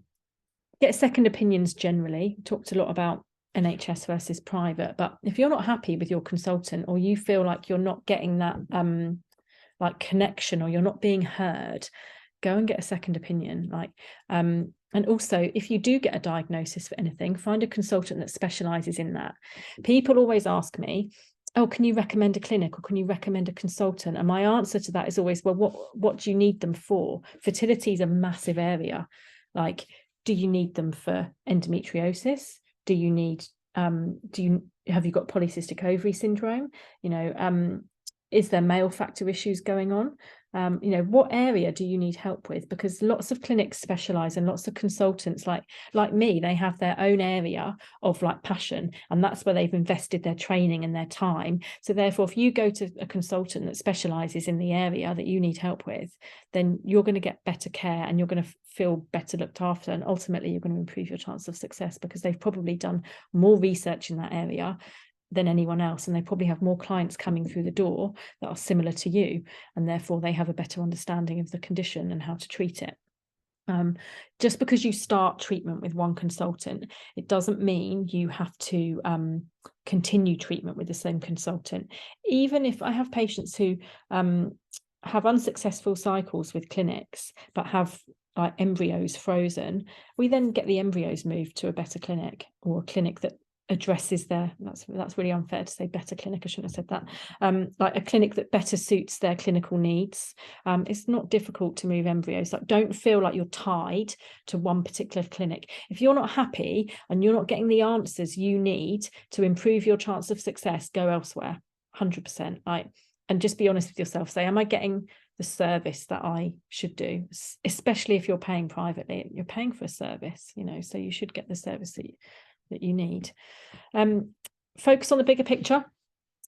A: second opinions generally. Talked a lot about NHS versus private, but if you're not happy with your consultant, or you feel like you're not getting that like connection, or you're not being heard, go and get a second opinion. And also, if you do get a diagnosis for anything, find a consultant that specializes in that. People always ask me, oh, can you recommend a clinic, or can you recommend a consultant? And my answer to that is always, well, what do you need them for? Fertility is a massive area. Like, do you need them for endometriosis? Do you need have you got polycystic ovary syndrome? Is there male factor issues going on? What area do you need help with? Because lots of clinics specialize, and lots of consultants like me, they have their own area of like passion, and that's where they've invested their training and their time. So therefore, if you go to a consultant that specializes in the area that you need help with, then you're going to get better care, and you're going to feel better looked after, and ultimately you're going to improve your chance of success, because they've probably done more research in that area than anyone else, and they probably have more clients coming through the door that are similar to you, and therefore they have a better understanding of the condition and how to treat it. Just because you start treatment with one consultant, it doesn't mean you have to continue treatment with the same consultant. Even if I have patients who have unsuccessful cycles with clinics but have like embryos frozen, we then get the embryos moved to a better clinic, or a clinic that addresses that's really unfair to say better clinic, I shouldn't have said that, like a clinic that better suits their clinical needs. It's not difficult to move embryos. Like, don't feel like you're tied to one particular clinic. If you're not happy and you're not getting the answers you need to improve your chance of success, go elsewhere, 100%. And just be honest with yourself. Say, am I getting the service that I should do? Especially if you're paying privately, you're paying for a service, so you should get the service that you need. Focus on the bigger picture.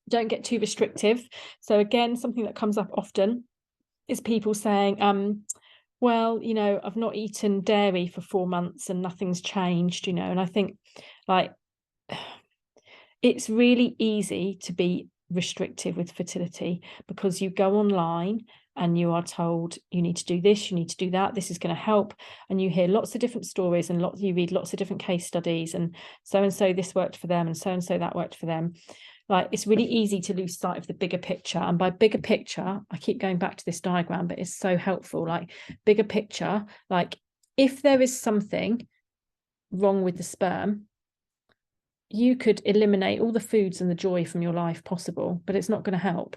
A: Don't get too restrictive. So again, something that comes up often is people saying, well, I've not eaten dairy for 4 months and nothing's changed, and I think like it's really easy to be restrictive with fertility, because you go online and you are told you need to do this, you need to do that, this is going to help, and you hear lots of different stories, and you read lots of different case studies, and so this worked for them, and so that worked for them. Like, it's really easy to lose sight of the bigger picture. And by bigger picture, I keep going back to this diagram, but it's so helpful. Like, bigger picture, like if there is something wrong with the sperm, you could eliminate all the foods and the joy from your life possible, but it's not going to help.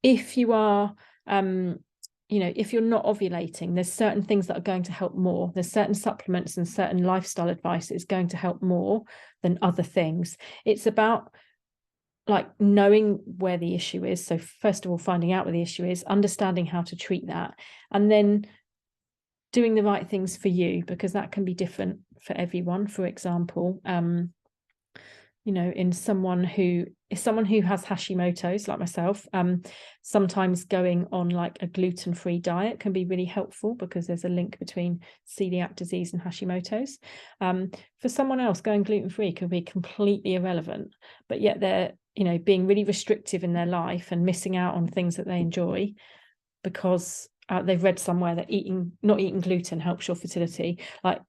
A: If you are, if you're not ovulating, there's certain things that are going to help more. There's certain supplements and certain lifestyle advice that is going to help more than other things. It's about like knowing where the issue is. So first of all, finding out where the issue is, understanding how to treat that, and then doing the right things for you, because that can be different for everyone. For example, in someone who has Hashimoto's, like myself, sometimes going on like a gluten-free diet can be really helpful, because there's a link between celiac disease and Hashimoto's. For someone else, going gluten-free can be completely irrelevant, but yet they're being really restrictive in their life and missing out on things that they enjoy because they've read somewhere that not eating gluten helps your fertility. Like,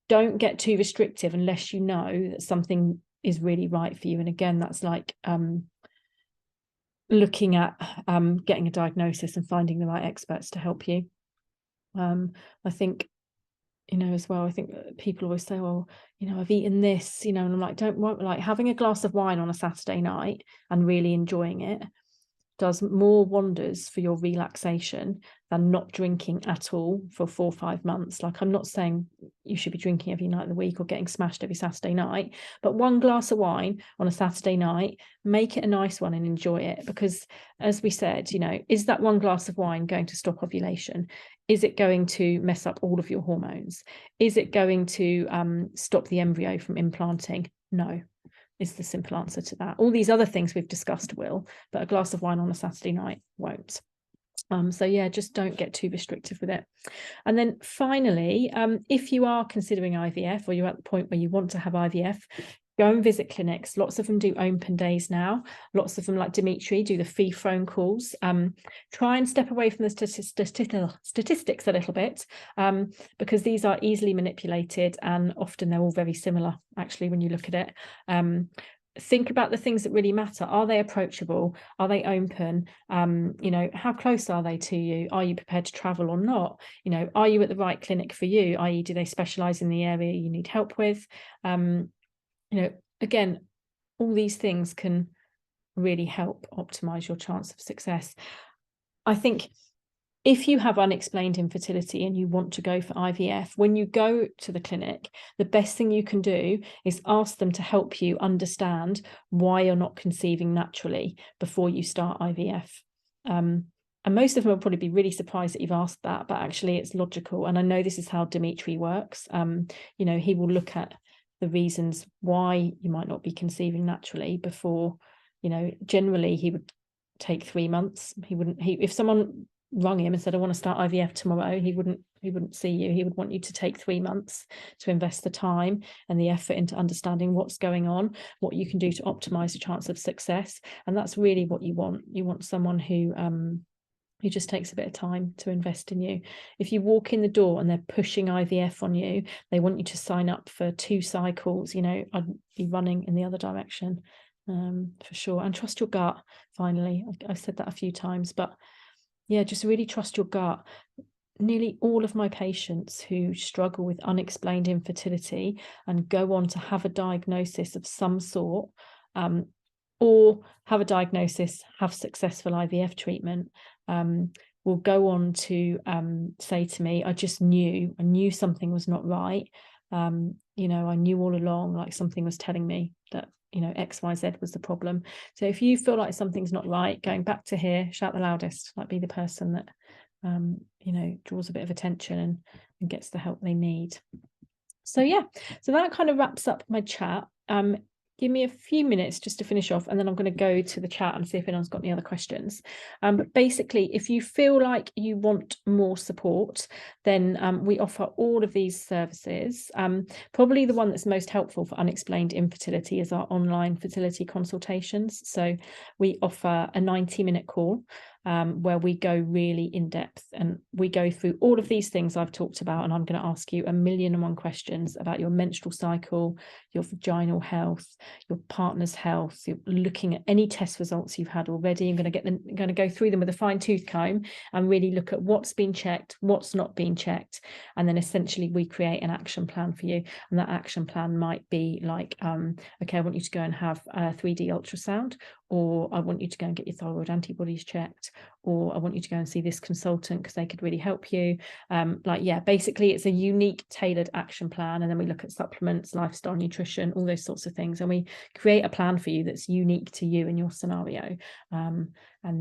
A: don't get too restrictive unless you know that something is really right for you. And again, that's like looking at getting a diagnosis and finding the right experts to help you. I think as well, I think people always say, well, I've eaten this, and I'm like, don't want, like, having a glass of wine on a Saturday night and really enjoying it does more wonders for your relaxation than not drinking at all for 4 or 5 months. Like, I'm not saying you should be drinking every night of the week or getting smashed every Saturday night, but one glass of wine on a Saturday night, make it a nice one and enjoy it. Because as we said, is that one glass of wine going to stop ovulation? Is it going to mess up all of your hormones? Is it going to stop the embryo from implanting? No, is the simple answer to that. All these other things we've discussed will, but a glass of wine on a Saturday night won't. So yeah, just don't get too restrictive with it. And then finally, if you are considering IVF, or you're at the point where you want to have IVF, go and visit clinics. Lots of them do open days now. Lots of them, like Dimitri, do the free phone calls. Try and step away from the statistics a little bit, because these are easily manipulated, and often they're all very similar, actually, when you look at it. Think about the things that really matter. Are they approachable? Are they open? How close are they to you? Are you prepared to travel or not? Are you at the right clinic for you? I.e., do they specialize in the area you need help with? Again, all these things can really help optimize your chance of success. I think if you have unexplained infertility and you want to go for IVF, when you go to the clinic, the best thing you can do is ask them to help you understand why you're not conceiving naturally before you start IVF. And most of them will probably be really surprised that you've asked that, but actually it's logical. And I know this is how Dimitri works. You know, he will look at the reasons why you might not be conceiving naturally before, you know, generally he would take 3 months. If someone rung him and said, I want to start IVF tomorrow, he wouldn't see you. He would want you to take 3 months to invest the time and the effort into understanding what's going on, what you can do to optimize the chance of success. And that's really what you want. You want someone who just takes a bit of time to invest in you. If you walk in the door and they're pushing IVF on you, they want you to sign up for 2 cycles, you know, I'd be running in the other direction, for sure. And trust your gut, finally. I've said that a few times, but yeah, just really trust your gut. Nearly all of my patients who struggle with unexplained infertility and go on to have a diagnosis of some sort, or have a diagnosis, have successful IVF treatment, will go on to say to me, I knew something was not right. You know, I knew all along, like something was telling me that, you know, XYZ was the problem. So if you feel like something's not right, going back to here, shout the loudest, like be the person that, you know, draws a bit of attention and gets the help they need. So yeah, so that kind of wraps up my chat. Give me a few minutes just to finish off, and then I'm going to go to the chat and see if anyone's got any other questions. But basically, if you feel like you want more support, then we offer all of these services. Probably the one that's most helpful for unexplained infertility is our online fertility consultations. So we offer a 90-minute call where we go really in depth and we go through all of these things I've talked about, and I'm going to ask you 1,000,001 questions about your menstrual cycle, your vaginal health, your partner's health. You're looking at any test results you've had already. I'm going to go through them with a fine-tooth comb and really look at what's been checked, what's not been checked, and then essentially we create an action plan for you. And that action plan might be like, okay, I want you to go and have a 3D ultrasound, or I want you to go and get your thyroid antibodies checked, or I want you to go and see this consultant because they could really help you. Like, yeah, basically it's a unique tailored action plan. And then we look at supplements, lifestyle, nutrition, all those sorts of things. And we create a plan for you that's unique to you and your scenario. And then